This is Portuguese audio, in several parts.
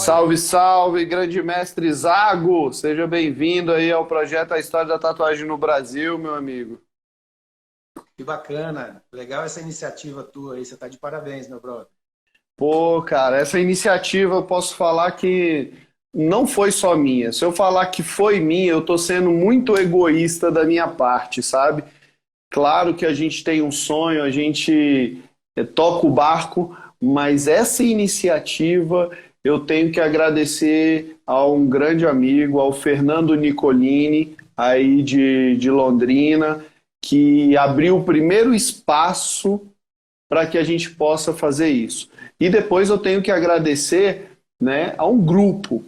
jóia. Salve, salve, grande mestre Zago! Seja bem-vindo aí ao projeto A História da Tatuagem no Brasil, meu amigo. Que bacana. Legal essa iniciativa tua aí. Você tá de parabéns, meu brother. Pô, cara, essa iniciativa eu posso falar que não foi só minha. Se eu falar que foi minha, eu tô sendo muito egoísta da minha parte, sabe? Claro que a gente tem um sonho, a gente toca o barco, mas essa iniciativa eu tenho que agradecer a um grande amigo, ao Fernando Nicolini, aí de Londrina, que abriu o primeiro espaço para que a gente possa fazer isso. E depois eu tenho que agradecer, né, a um grupo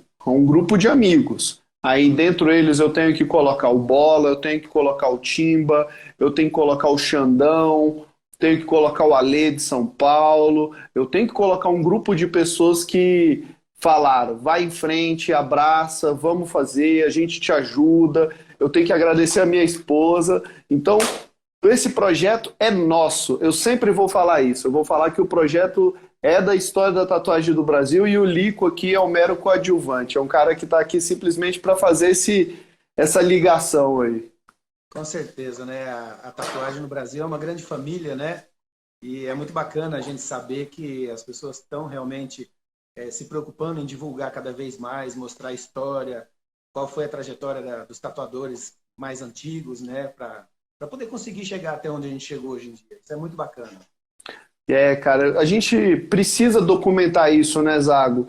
de amigos. Aí dentro deles eu tenho que colocar o Bola, eu tenho que colocar o Timba, eu tenho que colocar o Xandão, tenho que colocar o Alê de São Paulo, eu tenho que colocar um grupo de pessoas que falaram, vai em frente, abraça, vamos fazer, a gente te ajuda. Eu tenho que agradecer a minha esposa. Então, esse projeto é nosso. Eu sempre vou falar isso. Eu vou falar que o projeto é da história da tatuagem do Brasil e o Lico aqui é um mero coadjuvante. É um cara que está aqui simplesmente para fazer essa ligação aí. Com certeza, né? A tatuagem no Brasil é uma grande família, né? E é muito bacana a gente saber que as pessoas estão realmente se preocupando em divulgar cada vez mais, mostrar a história, qual foi a trajetória dos tatuadores mais antigos, né? Para poder conseguir chegar até onde a gente chegou hoje em dia. Isso é muito bacana. É, cara, a gente precisa documentar isso, né, Zago?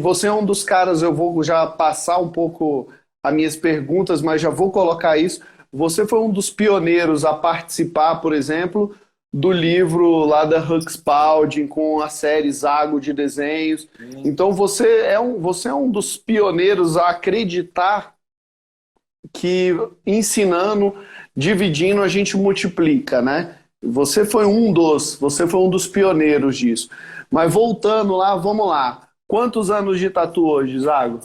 Você é um dos caras, eu vou já passar um pouco as minhas perguntas, mas já vou colocar isso. Você foi um dos pioneiros a participar, por exemplo, do livro lá da Hux Spalding com a série Zago de desenhos. Sim. Então você é um dos pioneiros a acreditar que ensinando, dividindo, a gente multiplica, né? Você foi um dos pioneiros disso. Mas voltando lá, vamos lá. Quantos anos de tatu hoje, Zago?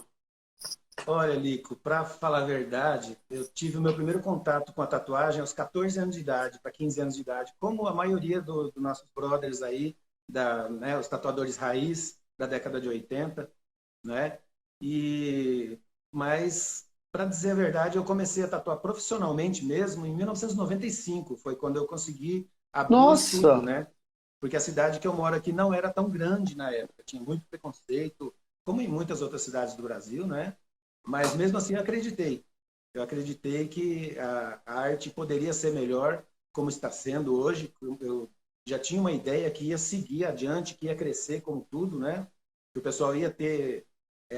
Olha, Lico, para falar a verdade, eu tive o meu primeiro contato com a tatuagem aos 14 anos de idade, para 15 anos de idade, como a maioria dos nossos brothers aí, né, os tatuadores raiz da década de 80, né? E, mas, para dizer a verdade, eu comecei a tatuar profissionalmente mesmo em 1995, foi quando eu consegui abrir um estúdio, Nossa, né? Porque a cidade que eu moro aqui não era tão grande na época, tinha muito preconceito, como em muitas outras cidades do Brasil, né? Mas mesmo assim eu acreditei. Eu acreditei que a arte poderia ser melhor, como está sendo hoje. Eu já tinha uma ideia que ia seguir adiante, que ia crescer como tudo, né? Que o pessoal ia ter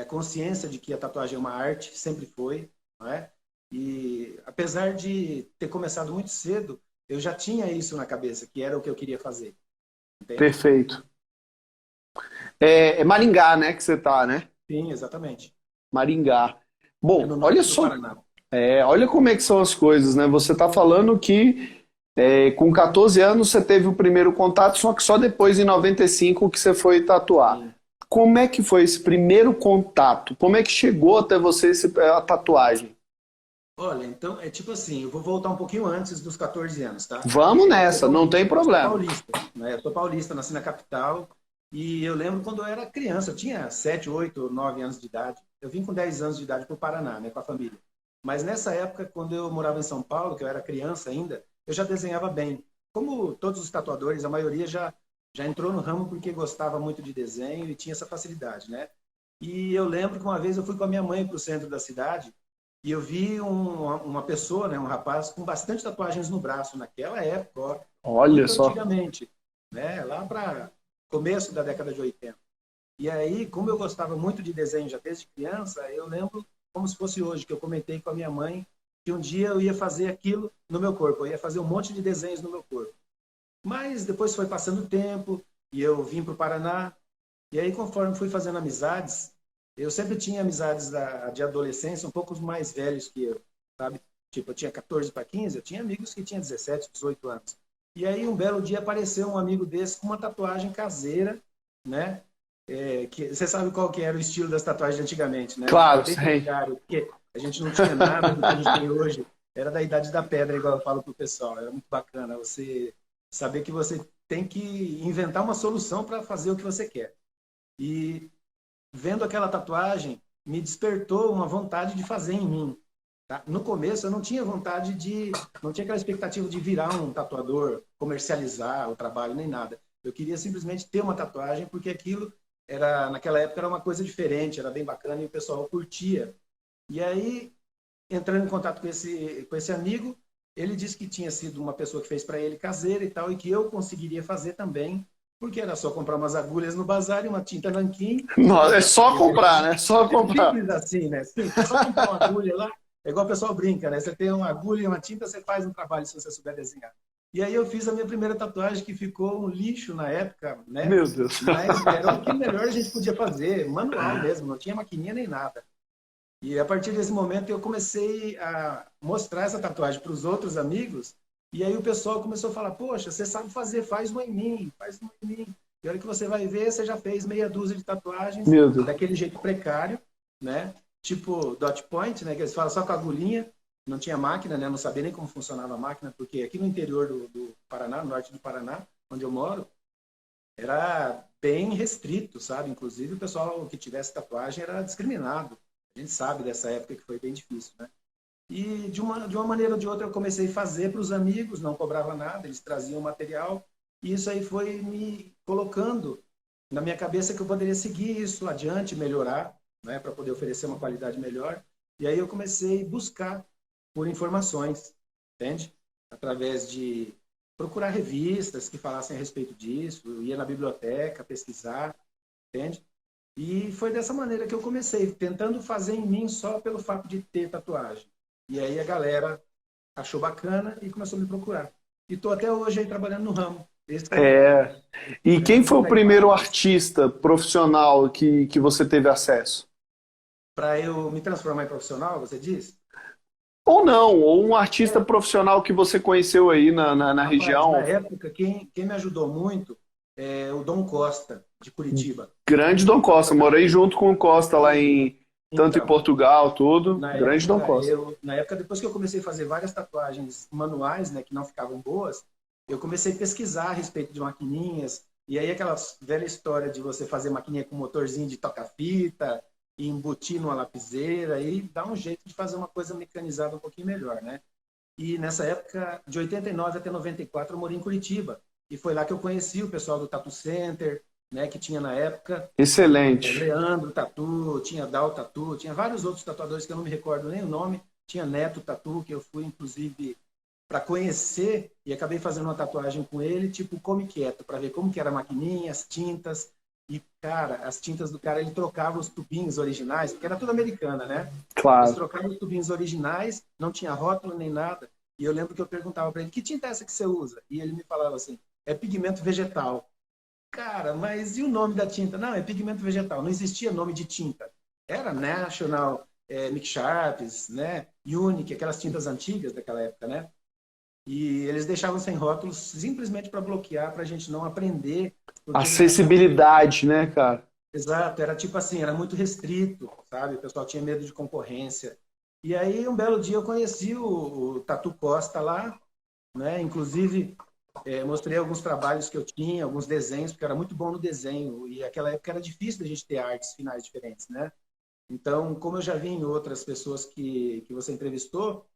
consciência de que a tatuagem é uma arte, sempre foi, não é? E apesar de ter começado muito cedo, eu já tinha isso na cabeça, que era o que eu queria fazer, entende? perfeito. É Maringá, né, que você tá, né? Sim, exatamente. Maringá. É no Bom, olha norte do só, Paraná. olha como é que são as coisas, né? Você tá falando que com 14 anos você teve o primeiro contato, só que só depois, em 95, que você foi tatuar. Sim. Como é que foi esse primeiro contato? Como é que chegou até você a tatuagem? Olha, então é tipo assim, eu vou voltar um pouquinho antes dos 14 anos, tá? Vamos Eu sou nessa, não tem paulista, eu sou problema. paulista, né? Eu sou paulista, nasci na capital e eu lembro quando eu era criança, eu tinha 7, 8, 9 anos de idade. Eu vim com 10 anos de idade para o Paraná, né, com a família. Mas nessa época, quando eu morava em São Paulo, que eu era criança ainda, eu já desenhava bem. Como todos os tatuadores, a maioria já entrou no ramo porque gostava muito de desenho e tinha essa facilidade, né? E eu lembro que uma vez eu fui com a minha mãe para o centro da cidade e eu vi uma pessoa, né, um rapaz, com bastante tatuagens no braço, naquela época, ó, Olha muito só. antigamente, né, lá para começo da década de 80. E aí, como eu gostava muito de desenho já desde criança, eu lembro como se fosse hoje, que eu comentei com a minha mãe que um dia eu ia fazer aquilo no meu corpo, eu ia fazer um monte de desenhos no meu corpo. Mas depois foi passando o tempo e eu vim para o Paraná, e aí, conforme fui fazendo amizades, eu sempre tinha amizades de adolescência um pouco mais velhos que eu, sabe? Tipo, eu tinha 14 para 15, eu tinha amigos que tinham 17, 18 anos. E aí, um belo dia, apareceu um amigo desse com uma tatuagem caseira, né? Que, você sabe qual que era o estilo das tatuagens de antigamente, né? Era Claro, bem sei. precário, porque a gente não tinha nada do que a gente tem hoje. Era da idade da pedra, igual eu falo pro pessoal. Era muito bacana você saber que você tem que inventar uma solução para fazer o que você quer. E vendo aquela tatuagem, me despertou uma vontade de fazer em mim. Tá? No começo, eu não tinha vontade não tinha aquela expectativa de virar um tatuador, comercializar o trabalho, nem nada. Eu queria simplesmente ter uma tatuagem, porque aquilo naquela época era uma coisa diferente, era bem bacana e o pessoal curtia. E aí, entrando em contato com esse amigo, ele disse que tinha sido uma pessoa que fez para ele caseira e tal, e que eu conseguiria fazer também, porque era só comprar umas agulhas no bazar e uma tinta nanquim. Nossa, é só comprar, né? Só comprar. Simples assim, né? Simples, é só comprar uma agulha lá. É igual o pessoal brinca, né? Você tem uma agulha e uma tinta, você faz um trabalho se você souber desenhar. E aí eu fiz a minha primeira tatuagem, que ficou um lixo na época, né? Meu Deus. Mas era o que melhor a gente podia fazer, manual mesmo, não tinha maquininha nem nada. E a partir desse momento eu comecei a mostrar essa tatuagem para os outros amigos, e aí o pessoal começou a falar, poxa, você sabe fazer, faz uma em mim, faz uma em mim. E a hora que você vai ver, você já fez meia dúzia de tatuagens Meu Deus. daquele jeito precário, né? Tipo dot point, né? Que eles falam só com a agulhinha, não tinha máquina, né? Não sabia nem como funcionava a máquina, porque aqui no interior do Paraná, no norte do Paraná, onde eu moro, era bem restrito, sabe? Inclusive o pessoal que tivesse tatuagem era discriminado. A gente sabe dessa época que foi bem difícil, né? E de uma maneira ou de outra eu comecei a fazer para os amigos, não cobrava nada, eles traziam material, e isso aí foi me colocando na minha cabeça que eu poderia seguir isso adiante, melhorar, né, para poder oferecer uma qualidade melhor. E aí eu comecei a buscar por informações, entende? Através de procurar revistas que falassem a respeito disso, eu ia na biblioteca pesquisar, entende? E foi dessa maneira que eu comecei, tentando fazer em mim só pelo fato de ter tatuagem. E aí a galera achou bacana e começou a me procurar. E estou até hoje aí trabalhando no ramo. Esse que É. E quem foi o primeiro legal. artista profissional que você teve acesso? Para eu me transformar em profissional, você diz? Ou não, ou um artista É, profissional que você conheceu aí na rapaz, na região. época, quem me ajudou muito é o Dom Costa, de Curitiba. Grande Dom Costa. Morei junto com o Costa lá tanto em Então, Portugal, tudo. Grande Dom Costa. na época, depois que eu comecei a fazer várias tatuagens manuais, né, que não ficavam boas, eu comecei a pesquisar a respeito de maquininhas, e aí aquela velha história de você fazer maquininha com motorzinho de toca-fita, e embutir numa lapiseira, e dar um jeito de fazer uma coisa mecanizada um pouquinho melhor, né? E nessa época, de 89 até 94, eu morei em Curitiba, e foi lá que eu conheci o pessoal do Tattoo Center, né, que tinha na época, Excelente. Leandro Tatu, tinha Dal Tatu, tinha vários outros tatuadores que eu não me recordo nem o nome. Tinha Neto Tatu, que eu fui, inclusive, para conhecer e acabei fazendo uma tatuagem com ele, tipo Come Quieto, para ver como que era a maquininha, as tintas. E, cara, as tintas do cara, ele trocava os tubinhos originais, porque era tudo americana, né? Eles Claro. trocavam os tubinhos originais, não tinha rótulo nem nada. E eu lembro que eu perguntava para ele, que tinta é essa que você usa? E ele me falava assim, é pigmento vegetal. Cara, mas e o nome da tinta? Não, é pigmento vegetal. Não existia nome de tinta. Era National, Mix Sharps, né? Unique, aquelas tintas antigas daquela época, né? E eles deixavam sem rótulos simplesmente para bloquear, para a gente não aprender, porque eles achavam que... Acessibilidade, né, cara? Exato, era tipo assim, era muito restrito, sabe? O pessoal tinha medo de concorrência. E aí, um belo dia, eu conheci o Tatu Costa lá, né? Inclusive, mostrei alguns trabalhos que eu tinha, alguns desenhos, porque eu era muito bom no desenho, e naquela época era difícil da gente ter artes finais diferentes, né? Então, como eu já vi em outras pessoas que você entrevistou,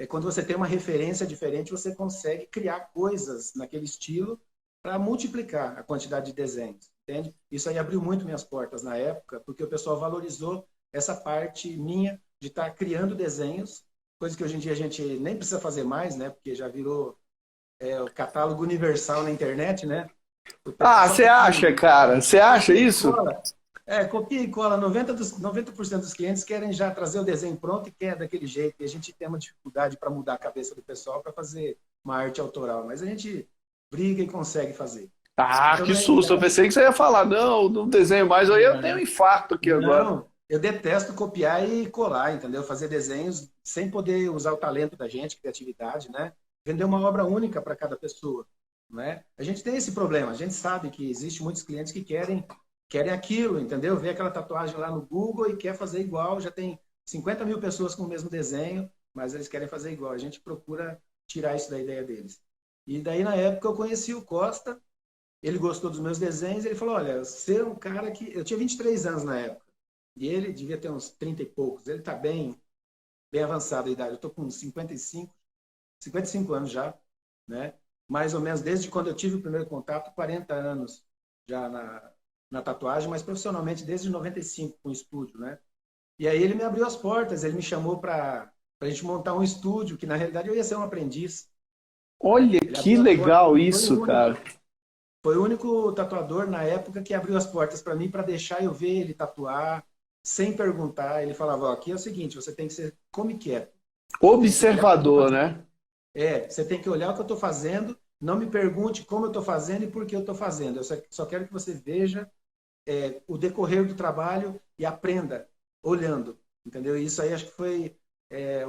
quando você tem uma referência diferente, você consegue criar coisas naquele estilo para multiplicar a quantidade de desenhos, entende? Isso aí abriu muito minhas portas na época, porque o pessoal valorizou essa parte minha de estar criando desenhos, coisa que hoje em dia a gente nem precisa fazer mais, né? Porque já virou o catálogo universal na internet, né? O pessoal Ah, só você acha, cara? Você acha copia e isso? cola. Copia e cola. 90% dos clientes querem já trazer o desenho pronto e quer daquele jeito. E a gente tem uma dificuldade para mudar a cabeça do pessoal para fazer uma arte autoral. Mas a gente briga e consegue fazer. Ah, Então, que na susto. Eu realidade, pensei que você ia falar, não, não desenho mais. Eu tenho um infarto aqui agora. não, eu detesto copiar e colar, entendeu? Fazer desenhos sem poder usar o talento da gente, criatividade, né? Vender uma obra única para cada pessoa, né? A gente tem esse problema, a gente sabe que existe muitos clientes que querem aquilo, entendeu? Vê aquela tatuagem lá no Google e quer fazer igual, já tem 50 mil pessoas com o mesmo desenho, mas eles querem fazer igual. A gente procura tirar isso da ideia deles. E daí, na época, eu conheci o Costa, ele gostou dos meus desenhos, ele falou, olha, você é um cara que... Eu tinha 23 anos na época. E ele devia ter uns 30 e poucos. Ele está bem, bem avançado a idade. Eu estou com 55 anos já, né? Mais ou menos desde quando eu tive o primeiro contato, 40 anos já na tatuagem, mas profissionalmente desde 95 com o estúdio, né? E aí ele me abriu as portas, ele me chamou para a gente montar um estúdio, que na realidade eu ia ser um aprendiz. Olha Ele que abriu as portas, legal ele foi isso, o único, cara. foi o único tatuador na época que abriu as portas para mim para deixar eu ver ele tatuar, sem perguntar. Ele falava, ó, aqui é o seguinte, você tem que ser come quieto. Você tem que olhar o que eu estou Observador, fazendo. né? Você tem que olhar o que eu estou fazendo, não me pergunte como eu estou fazendo e por que eu estou fazendo. Eu só quero que você veja o decorrer do trabalho e aprenda olhando, entendeu? E isso aí acho que foi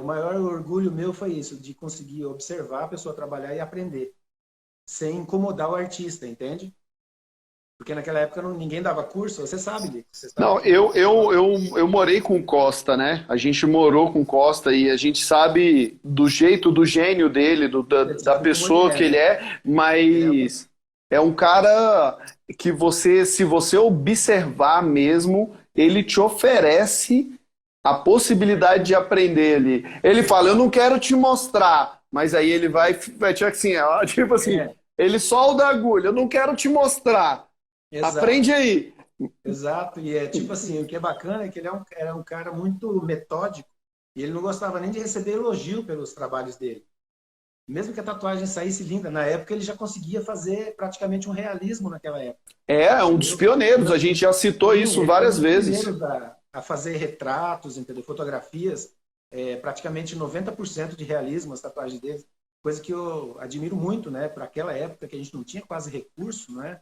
o maior orgulho meu foi isso, de conseguir observar a pessoa trabalhar e aprender, sem incomodar o artista, entende? Porque naquela época ninguém dava curso, você sabe, Lico, você sabe Não, que eu morei com o Costa, né? A gente morou com o Costa e a gente sabe do jeito, do gênio dele, você da sabe como ele pessoa é, que ele né? é, Ele é, mas é um cara que você, se você observar mesmo, ele te oferece a possibilidade de aprender ali. Ele fala, eu não quero te mostrar, mas aí ele vai tipo assim, ó, tipo assim, é, ele solda a agulha, eu não quero te mostrar. Aprende exato. aí. Exato, e é tipo assim, o que é bacana é que ele era um cara muito metódico e ele não gostava nem de receber elogio pelos trabalhos dele. Mesmo que a tatuagem saísse linda, na época ele já conseguia fazer praticamente um realismo naquela época, É um dos entendeu? pioneiros, a Ele, gente já citou sim, isso ele foi um várias dos vezes. primeiros a fazer retratos, entendeu? Fotografias, praticamente 90% de realismo as tatuagens dele, coisa que eu admiro muito, né? Para aquela época que a gente não tinha quase recurso, né?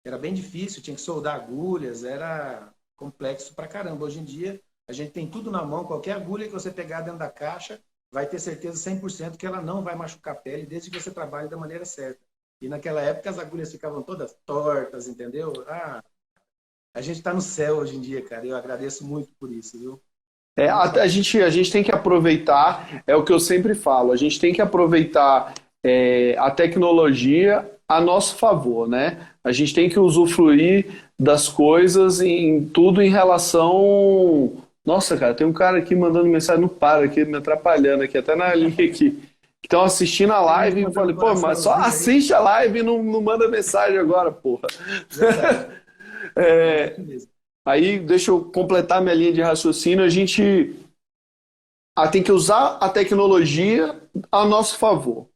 Era bem difícil, tinha que soldar agulhas, era complexo pra caramba. Hoje em dia, a gente tem tudo na mão, qualquer agulha que você pegar dentro da caixa, vai ter certeza 100% que ela não vai machucar a pele, desde que você trabalhe da maneira certa. E naquela época as agulhas ficavam todas tortas, entendeu? A gente está no céu hoje em dia, cara. Eu agradeço muito por isso, viu? Muito bacana. A gente tem que aproveitar, é o que eu sempre falo, a gente tem que aproveitar a tecnologia a nosso favor, né? A gente tem que usufruir das coisas em tudo em relação. Nossa, cara, tem um cara aqui mandando mensagem, não para aqui, me atrapalhando aqui, até na linha aqui. Que estão assistindo a Tem gente live e mandando falei, pô, mas só coraçãozinho aí. assiste a live e não manda mensagem agora, porra. Verdade. Mas é isso mesmo. Aí, deixa eu completar minha linha de raciocínio. A gente tem que usar a tecnologia a nosso favor.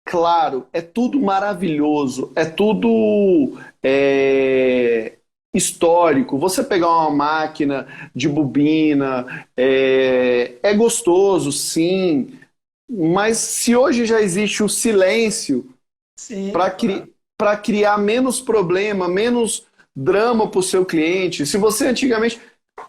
Claro, é tudo maravilhoso, é tudo histórico. Você pegar uma máquina de bobina é gostoso, sim, mas se hoje já existe o silêncio Sim, para claro. criar menos problema, menos drama para o seu cliente. Se você antigamente.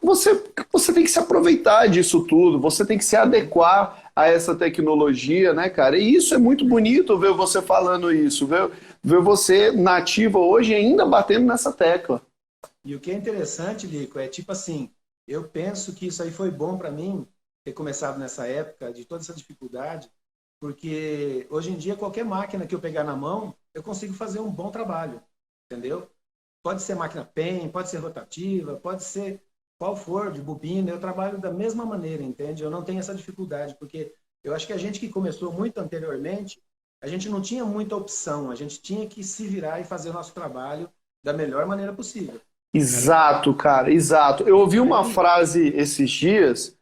Você tem que se aproveitar disso tudo, você tem que se adequar a essa tecnologia, né, cara? E isso é muito bonito ver você falando isso, ver você nativa hoje ainda batendo nessa tecla. E o que é interessante, Lico, é tipo assim, eu penso que isso aí foi bom para mim ter começado nessa época de toda essa dificuldade, porque hoje em dia qualquer máquina que eu pegar na mão, eu consigo fazer um bom trabalho, entendeu? Pode ser máquina PEN, pode ser rotativa, pode ser qual for, de bobina, eu trabalho da mesma maneira, entende? Eu não tenho essa dificuldade, porque eu acho que a gente que começou muito anteriormente, a gente não tinha muita opção, a gente tinha que se virar e fazer o nosso trabalho da melhor maneira possível, né? Exato, cara, exato. Eu ouvi E uma aí, frase esses dias,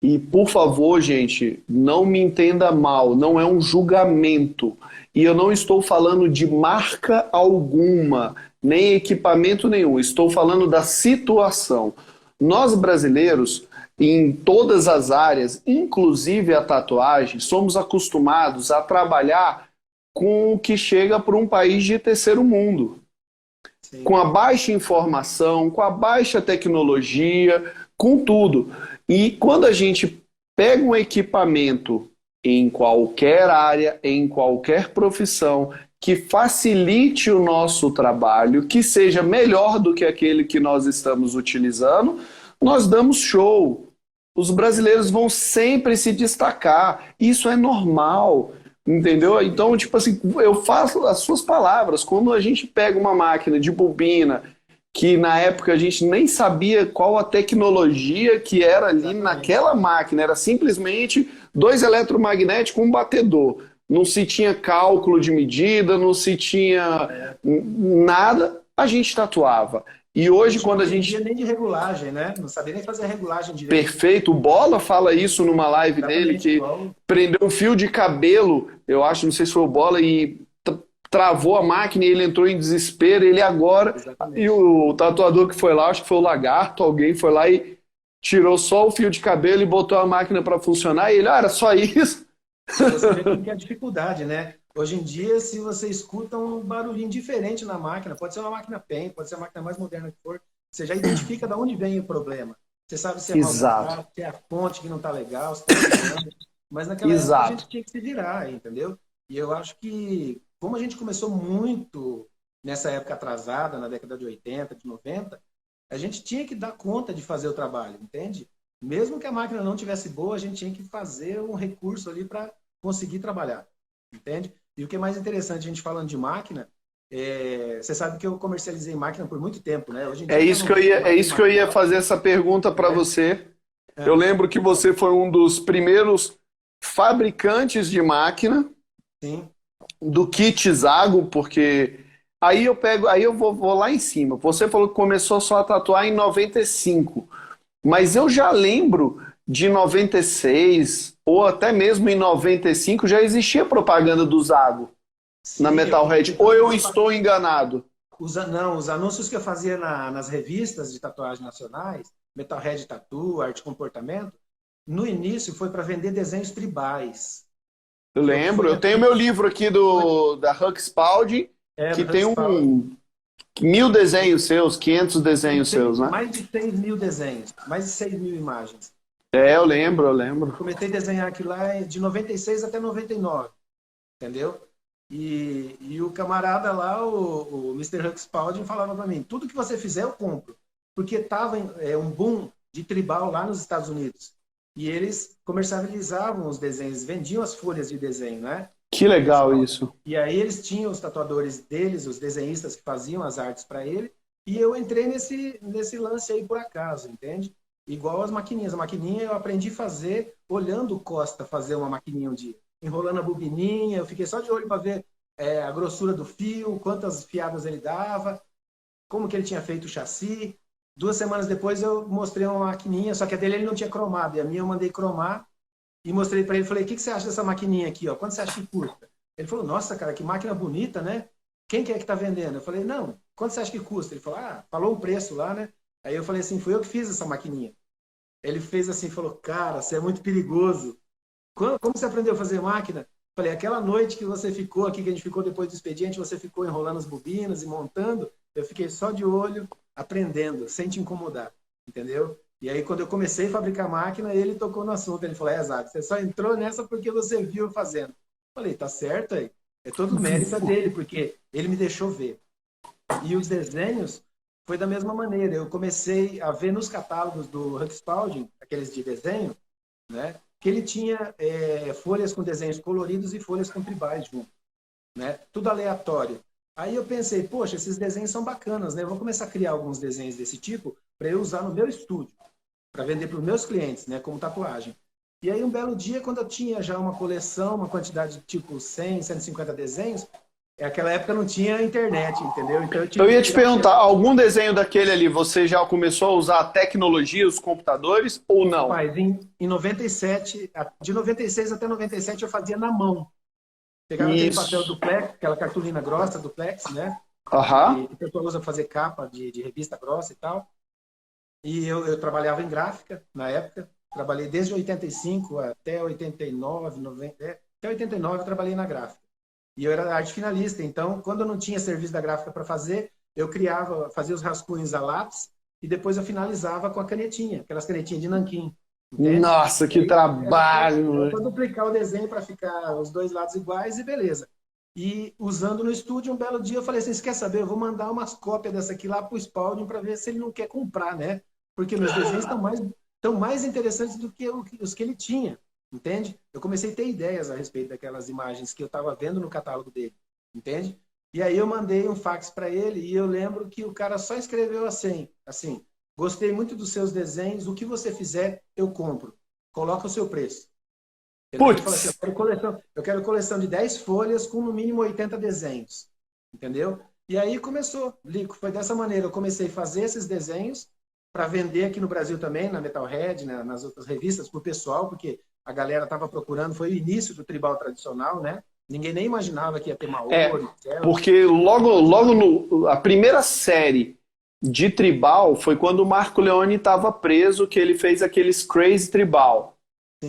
e por favor, gente, não me entenda mal, não é um julgamento. E eu não estou falando de marca alguma, nem equipamento nenhum, estou falando da situação. Nós brasileiros, em todas as áreas, inclusive a tatuagem, somos acostumados a trabalhar com o que chega para um país de terceiro mundo, com sim, a baixa informação, com a baixa tecnologia, com tudo. E quando a gente pega um equipamento em qualquer área, em qualquer profissão, que facilite o nosso trabalho, que seja melhor do que aquele que nós estamos utilizando, nós damos show. Os brasileiros vão sempre se destacar. Isso é normal. Entendeu? sim, Então, tipo assim, eu faço as suas palavras. Quando a gente pega uma máquina de bobina que na época a gente nem sabia qual a tecnologia que era ali Exatamente. naquela máquina. Era simplesmente dois eletromagnéticos, um batedor. Não se tinha cálculo de medida, não se tinha É. nada, a gente tatuava. E A hoje, gente não quando a entendia gente. nem de regulagem, né? Não sabia nem fazer a regulagem direito. Perfeito, o Bola fala isso numa live dele, Exatamente que igual. prendeu um fio de cabelo, eu acho, não sei se foi o Bola, e travou a máquina e ele entrou em desespero. Ele agora. E Exatamente. o tatuador que foi lá, acho que foi o Lagarto, alguém foi lá e tirou só o fio de cabelo e botou a máquina para funcionar. E ele, ah, era só isso. Para você ver como que é a dificuldade, né? Hoje em dia, se você escuta um barulhinho diferente na máquina, pode ser uma máquina PEN, pode ser a máquina mais moderna que for, você já identifica de onde vem o problema. Você sabe se é mau Exato, contato, se é a fonte que não está legal, se está queimando. Mas naquela época a exato. gente tinha que se virar, entendeu? E eu acho que, como a gente começou muito nessa época atrasada, na década de 80, de 90, a gente tinha que dar conta de fazer o trabalho, entende? Mesmo que a máquina não tivesse boa, a gente tinha que fazer um recurso ali para conseguir trabalhar, entende? E o que é mais interessante, a gente falando de máquina, você sabe que eu comercializei máquina por muito tempo, né? Hoje em dia já não tem É mais isso que eu ia manual, fazer essa pergunta para né? você. Eu É, lembro que você foi um dos primeiros fabricantes de máquina sim, do kit Zago, porque aí eu pego, aí eu vou lá em cima. Você falou que começou só a tatuar em 95, mas eu já lembro de 96 ou até mesmo em 95 já existia propaganda do Zago na sim, eu Metalhead. comecei Ou fazendo eu propaganda. estou enganado? Não, os anúncios que eu fazia nas revistas de tatuagem nacionais, Metalhead Tattoo, Arte e Comportamento, no início foi para vender desenhos tribais. Eu Foi lembro, eu tenho assim, meu livro aqui foi, da Huck Spalding, que do tem Hugspald. 1000 desenhos seus, 500 Tem, desenhos tem seus, né? mais de 6 mil desenhos, mais de 6 mil imagens. É, eu Eu lembro. comecei a desenhar aquilo lá de 96 até 99, entendeu? E o camarada lá, o Mr. Huck Spalding, falava para mim, tudo que você fizer eu compro. Porque estava um boom de tribal lá nos Estados Unidos. E eles comercializavam os desenhos, vendiam as folhas de desenho, né? Que O legal pessoal. isso. E aí eles tinham os tatuadores deles, os desenhistas que faziam as artes para ele, e eu entrei nesse lance aí por acaso, entende? Igual as maquininhas. A maquininha eu aprendi a fazer olhando o Costa fazer uma maquininha um dia. Enrolando a bobininha, eu fiquei só de olho para ver a grossura do fio, quantas fiadas ele dava, como que ele tinha feito o chassi. 2 semanas depois eu mostrei uma maquininha, só que a dele ele não tinha cromado, e a minha eu mandei cromar, e mostrei para ele, falei, o que você acha dessa maquininha aqui? Ó? Quanto você acha que custa? Ele falou, nossa, cara, que máquina bonita, né? Quem que é que tá vendendo? Eu falei, não, quanto você acha que custa? Ele falou, falou o preço lá, né? Aí eu falei assim, fui eu que fiz essa maquininha. Ele fez assim, falou, cara, você é muito perigoso. Como você aprendeu a fazer máquina? Falei, aquela noite que você ficou aqui, que a gente ficou depois do expediente, você ficou enrolando as bobinas e montando, eu fiquei só de olho, aprendendo, sem te incomodar, entendeu? E aí, quando eu comecei a fabricar máquina, ele tocou no assunto. Ele falou, Zago, você só entrou nessa porque você viu eu fazendo. Falei, tá certo aí. É todo mérito dele, porque ele me deixou ver. E os desenhos foi da mesma maneira. Eu comecei a ver nos catálogos do Huck Spalding, aqueles de desenho, né? Que ele tinha folhas com desenhos coloridos e folhas com tribais junto, né? Tudo aleatório. Aí eu pensei, poxa, esses desenhos são bacanas, né? Eu vou começar a criar alguns desenhos desse tipo para eu usar no meu estúdio, para vender para os meus clientes, né? Como tatuagem. E aí um belo dia, quando eu tinha já uma coleção, uma quantidade de tipo 100, 150 desenhos, naquela época não tinha internet, entendeu? Então eu tive Eu que ia te pegar o perguntar, algum desenho daquele ali, você já começou a usar a tecnologia, os computadores, ou não? Rapaz, em 97, de 96 até 97 eu fazia na mão. Pegava aquele papel Isso. duplex, aquela cartolina grossa, duplex, né? Aham. Que o pessoal usa para fazer capa de revista grossa e tal. E eu trabalhava em gráfica na época. Trabalhei desde 85 até 89, 90, até 89 eu trabalhei na gráfica. E eu era arte finalista, então quando eu não tinha serviço da gráfica para fazer, eu criava, fazia os rascunhos a lápis e depois eu finalizava com a canetinha, aquelas canetinhas de nanquim, entende? Nossa, E que aí era trabalho. para duplicar o desenho para ficar os dois lados iguais e beleza. E usando no estúdio, um belo dia eu falei assim, você quer saber? Eu vou mandar umas cópias dessa aqui lá para o Spalding para ver se ele não quer comprar, né? Porque meus desenhos estão mais interessantes do que os que ele tinha, entende? Eu comecei a ter ideias a respeito daquelas imagens que eu estava vendo no catálogo dele, entende? E aí eu mandei um fax para ele e eu lembro que o cara só escreveu assim, gostei muito dos seus desenhos, o que você fizer, eu compro. Coloca o seu preço. Ele falou assim, Putz, eu quero coleção de 10 folhas com no mínimo 80 desenhos. Entendeu? E aí começou, Lico, foi dessa maneira. Eu comecei a fazer esses desenhos para vender aqui no Brasil também, na Metalhead, né, nas outras revistas, para o pessoal, porque a galera estava procurando, foi o início do tribal tradicional, né? Ninguém nem imaginava que ia ter é, Maori, Celtic. porque logo a primeira série de tribal foi quando o Marco Leone estava preso, que ele fez aqueles Crazy Tribal,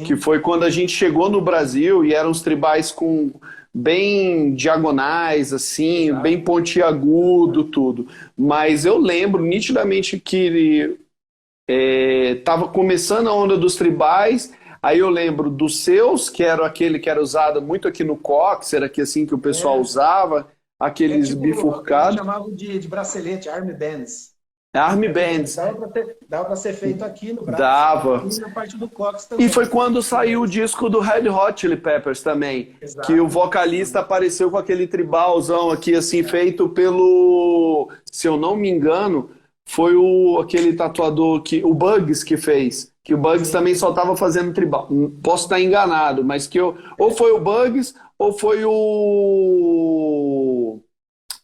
que Sim, foi quando a gente chegou no Brasil e eram os tribais com bem diagonais, assim, bem exato. pontiagudo, tudo. Mas eu lembro nitidamente que estava começando a onda dos tribais. Aí eu lembro dos seus, que era aquele que era usado muito aqui no Cox, era aqui assim que o pessoal É, usava, é aqueles tipo, eles bifurcados. chamavam de bracelete, army bands. Army Army bands. Bands, Dava para ser feito aqui no braço dava. e na parte do cox E também. foi quando saiu o disco do Red Hot Chili Peppers também, que o Exato. vocalista apareceu com aquele tribalzão aqui, assim, feito pelo, se eu não me engano, foi aquele tatuador o Bugs que fez, que o Bugs Sim, também só estava fazendo tribal. Posso estar enganado, mas ou foi o Bugs ou foi o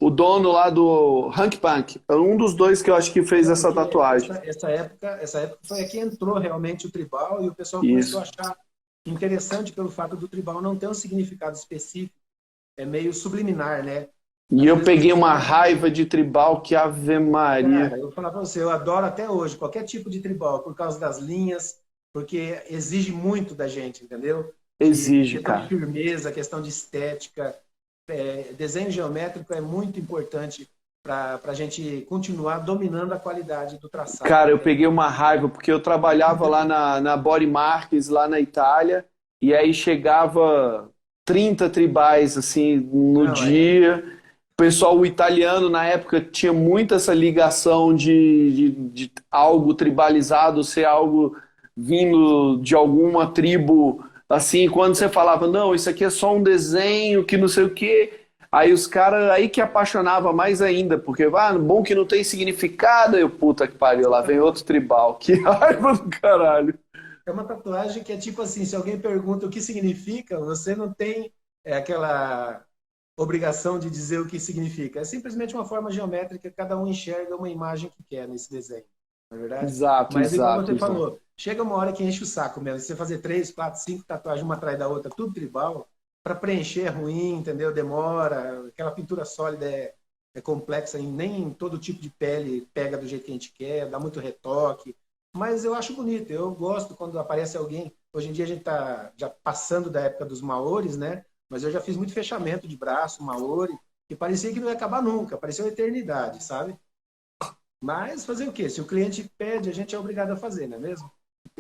dono lá do Hank Punk. Um dos dois que eu acho que fez é essa porque tatuagem. essa época foi a que entrou realmente o tribal e o pessoal começou a Isso. achar interessante pelo fato do tribal não ter um significado específico, é meio subliminar, né? E Às eu vezes as peguei uma pessoas, raiva de tribal que Ave Maria cara, eu vou falar para você, eu adoro até hoje qualquer tipo de tribal por causa das linhas, porque exige muito da gente, entendeu? De exige, questão de cara. firmeza, questão de estética, desenho geométrico é muito importante para a gente continuar dominando a qualidade do traçado, Cara, eu entende? peguei uma raiva porque eu trabalhava lá na Body Marks, lá na Itália, e aí chegava 30 tribais assim no Não, dia. O pessoal, o italiano na época tinha muito essa ligação de algo tribalizado ser algo vindo de alguma tribo. Assim, quando você falava, não, isso aqui é só um desenho que não sei o quê. Aí os caras, aí que apaixonava mais ainda, porque, bom que não tem significado. Eu, puta que pariu, lá vem outro tribal. Que raiva do caralho. é uma tatuagem que é tipo assim, se alguém pergunta o que significa, você não tem aquela obrigação de dizer o que significa. É simplesmente uma forma geométrica, cada um enxerga uma imagem que quer nesse desenho, não é verdade? Exato, Mas igual exato, você exato. falou, chega uma hora que enche o saco mesmo. Se você fazer 3, 4, 5 tatuagens uma atrás da outra, tudo tribal, para preencher é ruim, entendeu? Demora, aquela pintura sólida é complexa, e nem todo tipo de pele pega do jeito que a gente quer, dá muito retoque. Mas eu acho bonito, eu gosto quando aparece alguém. Hoje em dia a gente está já passando da época dos Maoris, né? Mas eu já fiz muito fechamento de braço, Maori, e parecia que não ia acabar nunca, parecia uma eternidade, sabe? Mas fazer o quê? Se o cliente pede, a gente é obrigado a fazer, não é mesmo?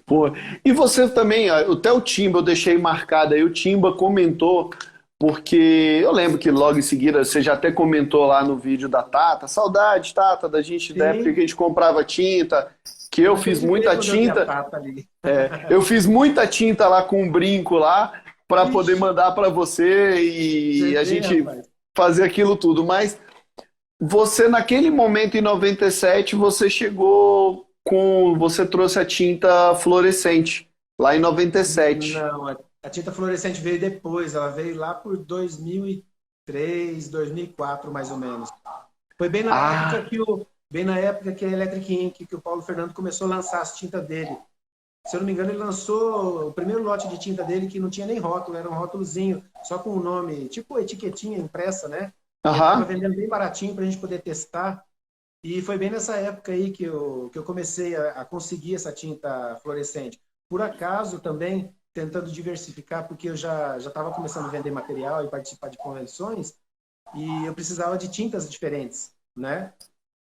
Pô. E você também, ó, até o Timba eu deixei marcado aí, o Timba comentou, porque eu lembro que logo em seguida você já até comentou lá no vídeo da Tata, saudade, Tata, da gente, da época que a Sim, gente comprava tinta, que eu eu fiz acreditei muita quando eu vi a tinta, Tata ali. eu fiz muita tinta lá com um brinco lá, para poder Ixi, mandar para você você e a vê, gente rapaz. fazer aquilo tudo, mas você, naquele momento, em 97, você chegou com. Você trouxe a tinta fluorescente, lá em 97. Não, a tinta fluorescente veio depois, ela veio lá por 2003, 2004, mais ou menos. Foi Ah, bem na época que a Electric Ink, que o Paulo Fernando começou a lançar as tintas dele. Se eu não me engano, ele lançou o primeiro lote de tinta dele que não tinha nem rótulo, era um rótulozinho, só com o nome, tipo etiquetinha impressa, né? E ele estava aham. vendendo bem baratinho para a gente poder testar. E foi bem nessa época aí que eu comecei a conseguir essa tinta fluorescente. Por acaso também, tentando diversificar, porque eu já estava começando a vender material e participar de convenções, e eu precisava de tintas diferentes, né?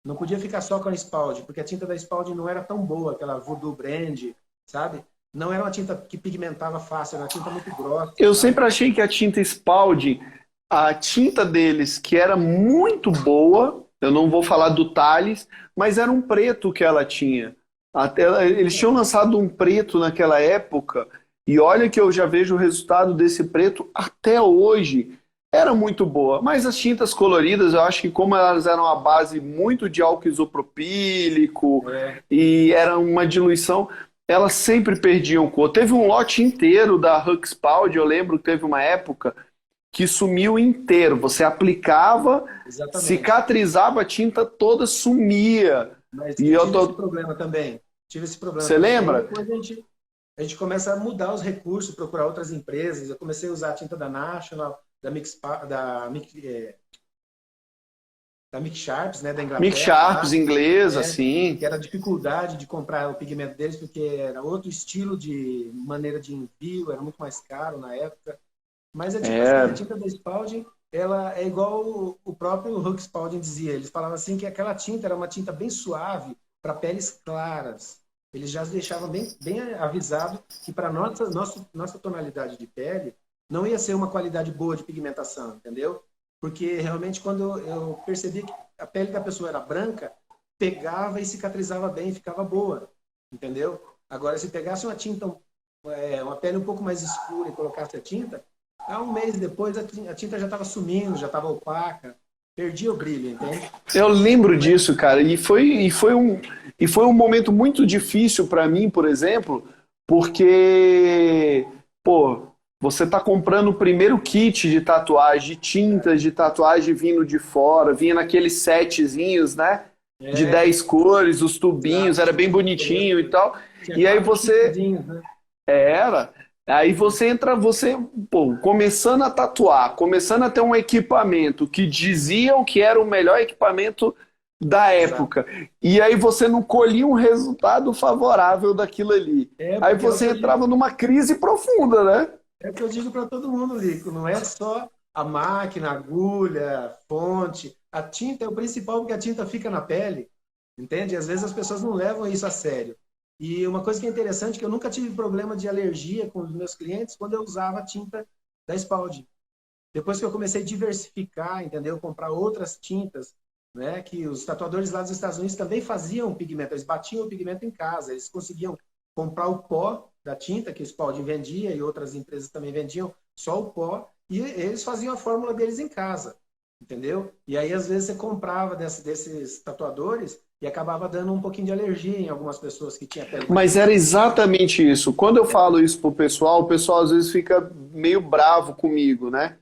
Não podia ficar só com a Spald, porque a tinta da Spald não era tão boa, aquela Voodoo Brand, sabe? Não era uma tinta que pigmentava fácil, era uma tinta muito grossa, Eu sabe? sempre achei que a tinta Spaldi, a tinta deles, que era muito boa, eu não vou falar do Thales, mas era um preto que ela tinha. Eles tinham lançado um preto naquela época, e olha que eu já vejo o resultado desse preto até hoje. era muito boa, mas as tintas coloridas, eu acho que como elas eram a base muito de álcool isopropílico É, e era uma diluição, elas sempre perdiam cor. Teve um lote inteiro da Huxpald, eu lembro que teve uma época que sumiu inteiro. Você aplicava, exatamente. cicatrizava, a tinta toda sumia. Mas E eu eu tive esse tô. problema também. Tive esse problema Você também. Aí lembra? depois a gente começa a mudar os recursos, procurar outras empresas. Eu comecei a usar a tinta da National, da Mix Sharps, né, da Mix Inglaterra, Sharps lá, inglesa, né, assim. que era a dificuldade de comprar o pigmento deles, porque era outro estilo de maneira de envio, era muito mais caro na época. Mas é tipo assim, a É, tinta da Spalding, ela é igual o próprio Hugh Spalding dizia. Eles falavam assim que aquela tinta era uma tinta bem suave para peles claras. Eles já deixavam bem avisado que para nossa tonalidade de pele não ia ser uma qualidade boa de pigmentação, entendeu? Porque realmente quando eu percebi que a pele da pessoa era branca, pegava e cicatrizava bem, ficava boa, entendeu? Agora, se pegasse uma tinta, uma pele um pouco mais escura e colocasse a tinta, há um mês depois a tinta já estava sumindo, já estava opaca, perdia o brilho, entende? eu lembro disso, cara, e foi um momento muito difícil para mim, por exemplo, porque, pô, você tá comprando o primeiro kit de tatuagem, de tintas de tatuagem vindo de fora, vinha naqueles setzinhos, né? De É, 10 cores, os tubinhos, exato. era bem bonitinho e tal. Tinha E aí quatro você kitzinhos, né? era. Aí você entra, você, pô, começando a tatuar, começando a ter um equipamento que diziam que era o melhor equipamento da Exato. época. E aí você não colhia um resultado favorável daquilo ali. É, Aí porque você entrava numa crise profunda, né? é o que eu digo para todo mundo, Lico. Não é só a máquina, a agulha, a fonte. A tinta é o principal porque a tinta fica na pele, entende? Às vezes as pessoas não levam isso a sério. E uma coisa que é interessante é que eu nunca tive problema de alergia com os meus clientes quando eu usava a tinta da Spalding. Depois que eu comecei a diversificar, entendeu? Comprar outras tintas, né? Que os tatuadores lá dos Estados Unidos também faziam pigmento, eles batiam o pigmento em casa, eles conseguiam comprar o pó da tinta que o Spalding vendia e outras empresas também vendiam só o pó e eles faziam a fórmula deles em casa, entendeu? E aí às vezes você comprava desses tatuadores e acabava dando um pouquinho de alergia em algumas pessoas que tinham pele mais Mas era sensível. exatamente isso. Quando eu falo isso pro pessoal, o pessoal às vezes fica meio bravo comigo, né?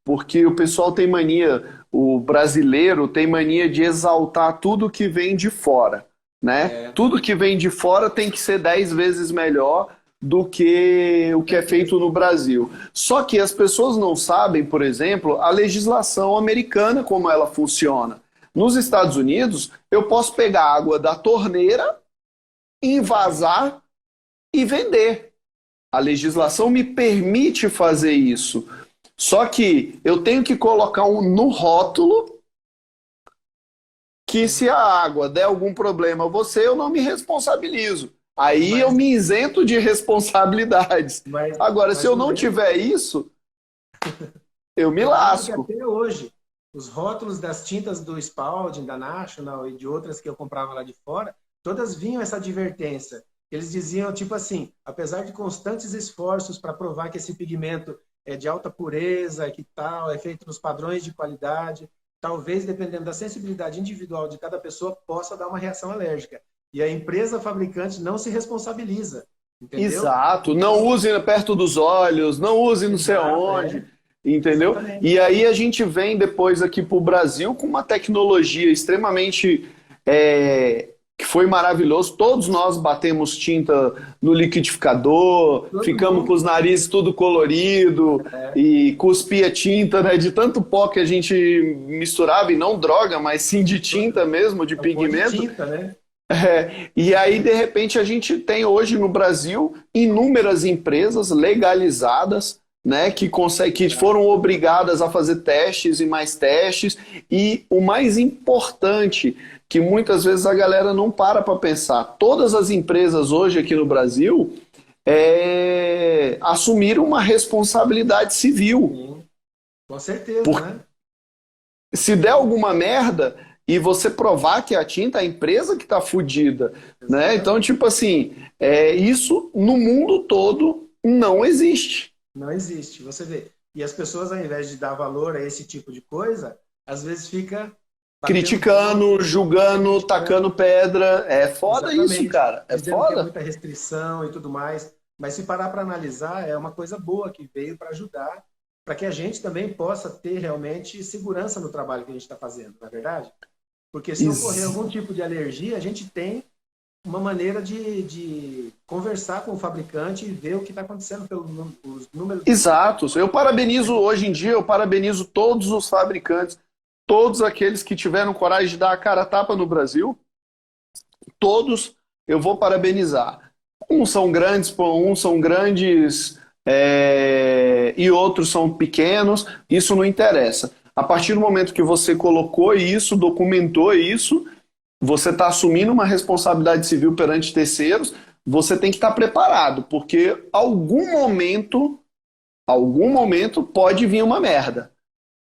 Porque o pessoal tem mania, o brasileiro tem mania de exaltar tudo que vem de fora, né? É, Tudo que vem de fora tem que ser 10 vezes melhor do que o com que é certeza. feito no Brasil. Só que as pessoas não sabem, por exemplo, a legislação americana como ela funciona. Nos Estados Unidos, eu posso pegar água da torneira, invasar e vender. A legislação me permite fazer isso. Só que eu tenho que colocar no rótulo que se a água der algum problema a você, eu não me responsabilizo. Aí eu Mas, me isento de responsabilidades. mas, Agora, se mas eu eu não lembro tiver isso, eu me Eu lembro que lasco. até hoje, os rótulos das tintas do Spalding, da National e de outras que eu comprava lá de fora, todas vinham essa advertência. Eles diziam, tipo assim, apesar de constantes esforços para provar que esse pigmento é de alta pureza, que tal, é feito nos padrões de qualidade, talvez, dependendo da sensibilidade individual de cada pessoa, possa dar uma reação alérgica. E a empresa fabricante não se responsabiliza, entendeu? Exato. Não Então, use perto dos olhos, não use não sei exato, onde, entendeu? exatamente. E aí a gente vem depois aqui para o Brasil com uma tecnologia extremamente que foi maravilhoso. Todos nós batemos tinta no liquidificador, Todo ficamos com mundo os narizes tudo colorido e cuspia tinta, né? De tanto pó que a gente misturava, e não droga, mas sim de tinta mesmo, de é um pó de pigmento. tinta, né? E aí, de repente, a gente tem hoje no Brasil inúmeras empresas legalizadas, né, que foram obrigadas a fazer testes e mais testes. E o mais importante, que muitas vezes a galera não para pensar, todas as empresas hoje aqui no Brasil assumiram uma responsabilidade civil. Sim, com certeza, Por, né? Se der alguma merda e você provar que é a tinta, a empresa que está fudida, né? Então, Exatamente. tipo assim, isso no mundo todo não existe. Não existe. Você vê. E as pessoas, ao invés de dar valor a esse tipo de coisa, às vezes fica batendo Criticando, julgando, criticando. tacando pedra. É foda isso, Exatamente. cara. É Dizendo que é foda. muita restrição e tudo mais. Mas se parar para analisar, é uma coisa boa que veio para ajudar, para que a gente também possa ter realmente segurança no trabalho que a gente está fazendo, não é verdade? Porque se ocorrer Ex- algum tipo de alergia, a gente tem uma maneira de conversar com o fabricante e ver o que está acontecendo pelos números. Exatos. Eu parabenizo, hoje em dia, eu parabenizo todos os fabricantes, todos aqueles que tiveram coragem de dar a cara a tapa no Brasil, todos eu vou parabenizar. Uns são grandes e outros são pequenos, isso não interessa. A partir do momento que você colocou isso, documentou isso, você está assumindo uma responsabilidade civil perante terceiros, você tem que estar preparado, porque algum momento pode vir uma merda.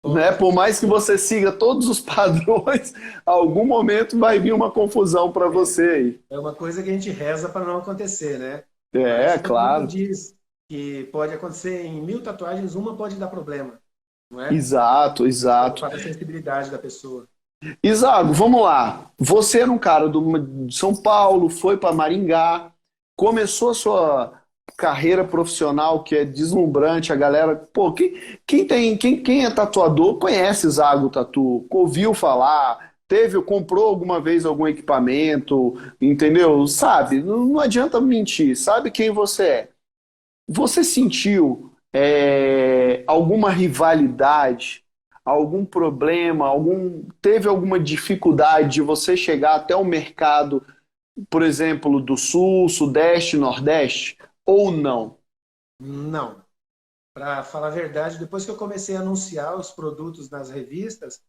Né? Por mais que você siga todos os padrões, algum momento vai vir uma confusão para você aí. É uma coisa que a gente reza para não acontecer, né? É, Mas todo mundo claro. diz que pode acontecer em 1.000 tatuagens, uma pode dar problema, não é? Exato, exato. Para a sensibilidade da pessoa. Isago, vamos lá. Você era um cara de São Paulo, foi para Maringá, começou a sua carreira profissional que é deslumbrante, a galera, pô, quem é tatuador conhece Zago Tatu, ouviu falar, comprou alguma vez algum equipamento, entendeu? Sabe? Não adianta mentir, sabe quem você é. Você sentiu alguma rivalidade, algum problema, teve alguma dificuldade de você chegar até o mercado, por exemplo, do Sul, Sudeste, Nordeste, ou não? Não. Para falar a verdade, depois que eu comecei a anunciar os produtos nas revistas,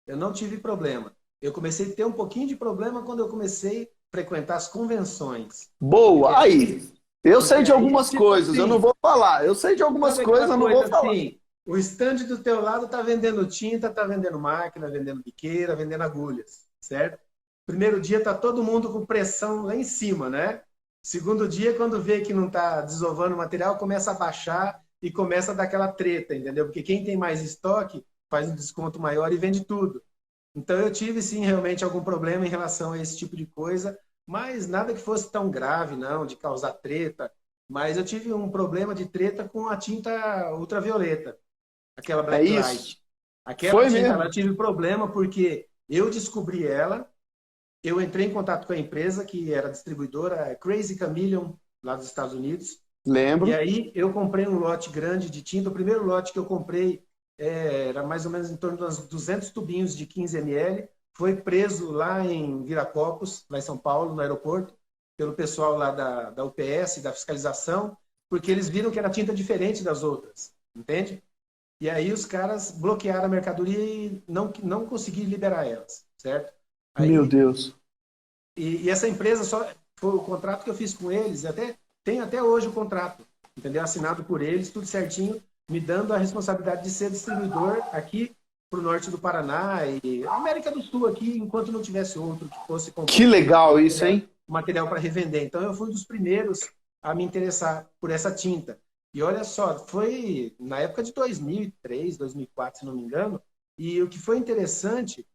eu não tive problema. Eu comecei a ter um pouquinho de problema quando eu comecei a frequentar as convenções. Porque Boa, aí. aí, Eu porque sei de aí algumas tipo coisas, eu não assim, vou falar. Eu sei de algumas sabe aquela coisas, eu não vou coisa falar. assim, o estande do teu lado está vendendo tinta, está vendendo máquina, vendendo biqueira, vendendo agulhas, certo? Primeiro dia está todo mundo com pressão lá em cima, né? Segundo dia, quando vê que não está desovando o material, começa a baixar e começa a dar aquela treta, entendeu? Porque quem tem mais estoque faz um desconto maior e vende tudo. Então eu tive sim realmente algum problema em relação a esse tipo de coisa, mas nada que fosse tão grave, não, de causar treta. Mas eu tive um problema de treta com a tinta ultravioleta, aquela É Blacklight. isso. Aquela Foi tinta, mesmo. ela tive problema porque eu descobri ela, eu entrei em contato com a empresa que era distribuidora, a Crazy Chameleon, lá dos Estados Unidos, e Lembro. aí eu comprei um lote grande de tinta. O primeiro lote que eu comprei era mais ou menos em torno de uns 200 tubinhos de 15 ml. Foi preso lá em Viracopos, lá em São Paulo, no aeroporto, pelo pessoal lá da UPS, da fiscalização, porque eles viram que era tinta diferente das outras, entende? E aí os caras bloquearam a mercadoria e não conseguiram liberar elas, certo? Meu Aí Deus. e essa empresa só foi o contrato que eu fiz com eles, tem até hoje o contrato, entendeu? Assinado por eles, tudo certinho, me dando a responsabilidade de ser distribuidor aqui para o norte do Paraná e América do Sul aqui, enquanto não tivesse outro que fosse Que comprar legal isso, hein? material para revender. Então eu fui um dos primeiros a me interessar por essa tinta. E olha só, foi na época de 2003, 2004, se não me engano, e o que foi interessante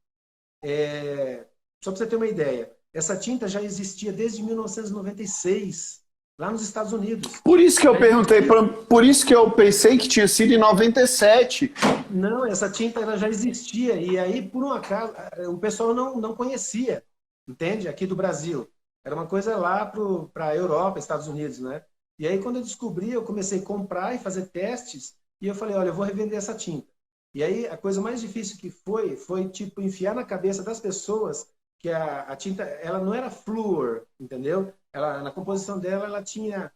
só para você ter uma ideia, essa tinta já existia desde 1996, lá nos Estados Unidos. Por isso que eu Já perguntei, existia. por isso que eu pensei que tinha sido em 97. Não, essa tinta ela já existia. E aí, por um acaso, o pessoal não conhecia, entende? Aqui do Brasil. Era uma coisa lá para a Europa, Estados Unidos, né? E aí, quando eu descobri, eu comecei a comprar e fazer testes. E eu falei, olha, eu vou revender essa tinta. E aí, a coisa mais difícil que foi tipo, enfiar na cabeça das pessoas que a tinta, ela não era flúor, entendeu? Ela, na composição dela, ela tinha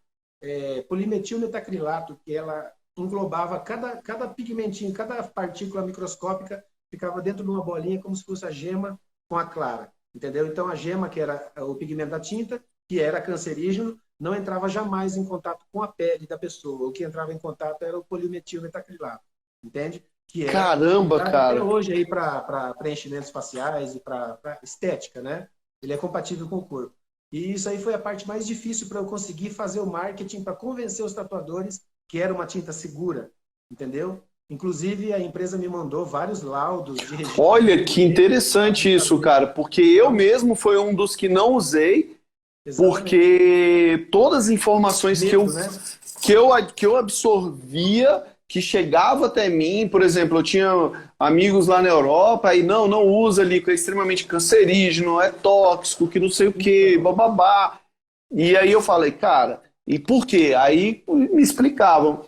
polimetilmetacrilato, que ela englobava cada pigmentinho, cada partícula microscópica ficava dentro de uma bolinha como se fosse a gema com a clara, entendeu? Então a gema, que era o pigmento da tinta, que era cancerígeno, não entrava jamais em contato com a pele da pessoa. O que entrava em contato era o polimetilmetacrilato, entende? Que é Caramba, usado até cara. hoje aí para preenchimentos faciais e para estética, né? Ele é compatível com o corpo. E isso aí foi a parte mais difícil para eu conseguir fazer o marketing para convencer os tatuadores que era uma tinta segura, entendeu? Inclusive, a empresa me mandou vários laudos de registro. Olha que interessante isso, cara, porque eu mesmo fui um dos que não usei, Exatamente. porque todas as informações que eu, Medo, né? que eu, que eu absorvia, que chegava até mim, por exemplo, eu tinha amigos lá na Europa, e não usa ali, que é extremamente cancerígeno, é tóxico, que não sei o que, Então, bababá. E aí eu falei, cara, e por quê? Aí me explicavam.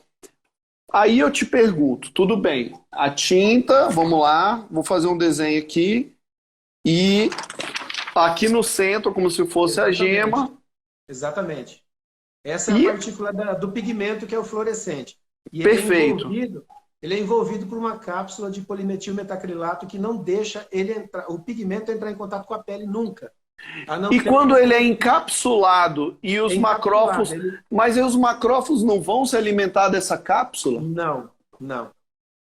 Aí eu te pergunto, tudo bem, a tinta, vamos lá, vou fazer um desenho aqui, e aqui no centro, como se fosse a exatamente. gema, Exatamente. Essa é a e partícula do pigmento que é o fluorescente. E perfeito. ele é envolvido por uma cápsula de polimetilmetacrilato que não deixa ele entrar, o pigmento entrar em contato com a pele nunca. A não E ser que quando ele você é encapsulado e é os encapsulado. macrófagos, Ele mas aí os macrófagos não vão se alimentar dessa cápsula? não, não.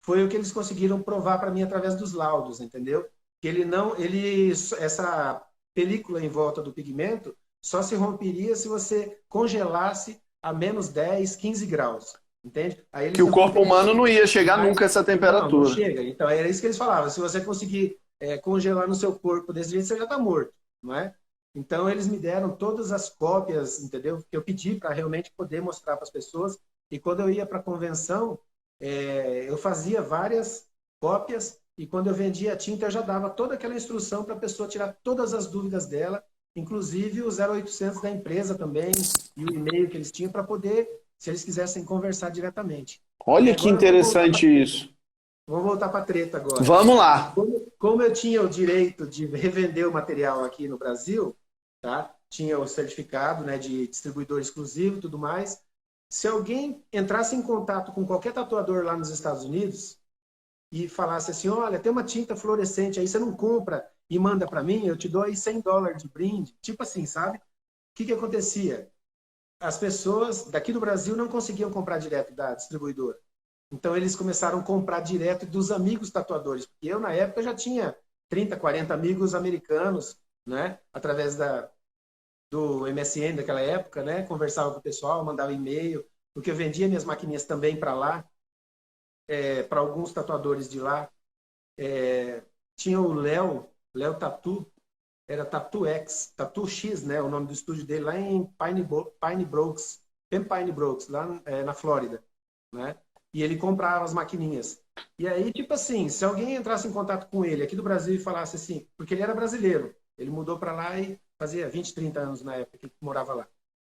Foi o que eles conseguiram provar para mim através dos laudos, entendeu? Que ele não, ele essa película em volta do pigmento só se romperia se você congelasse a menos 10, 15 graus, entende? Aí Que eles o não corpo humano permitiam não ia chegar mais. nunca a essa Não temperatura. chega. Então era isso que eles falavam. Se você conseguir congelar no seu corpo desse jeito, você já está morto, não é? Então eles me deram todas as cópias, entendeu? Que eu pedi para realmente poder mostrar para as pessoas. E quando eu ia para a convenção, eu fazia várias cópias e quando eu vendia a tinta, eu já dava toda aquela instrução para a pessoa tirar todas as dúvidas dela, inclusive o 0800 da empresa também e o e-mail que eles tinham para poder, se eles quisessem conversar diretamente. E Olha que agora vamos voltar para interessante isso. a treta agora. Vamos lá. Como eu tinha o direito de revender o material aqui no Brasil, tá? Tinha o certificado, né, de distribuidor exclusivo e tudo mais. Se alguém entrasse em contato com qualquer tatuador lá nos Estados Unidos e falasse assim, olha, tem uma tinta fluorescente aí, você não compra e manda para mim, eu te dou aí $100 de brinde. Tipo assim, sabe? O que acontecia? As pessoas daqui do Brasil não conseguiam comprar direto da distribuidora. Então eles começaram a comprar direto dos amigos tatuadores. Porque eu, na época, já tinha 30, 40 amigos americanos, né? Através do MSN daquela época, né? Conversava com o pessoal, mandava e-mail, porque eu vendia minhas maquininhas também para lá, para alguns tatuadores de lá. Tinha o Léo Tatu, era Tatu X, Tatu X, né? O nome do estúdio dele lá em Pine Brooks, Pine Brooks, lá na Flórida, né? E ele comprava as maquininhas. E aí, tipo assim, se alguém entrasse em contato com ele aqui do Brasil e falasse assim, porque ele era brasileiro, ele mudou para lá e fazia 20, 30 anos na época que morava lá.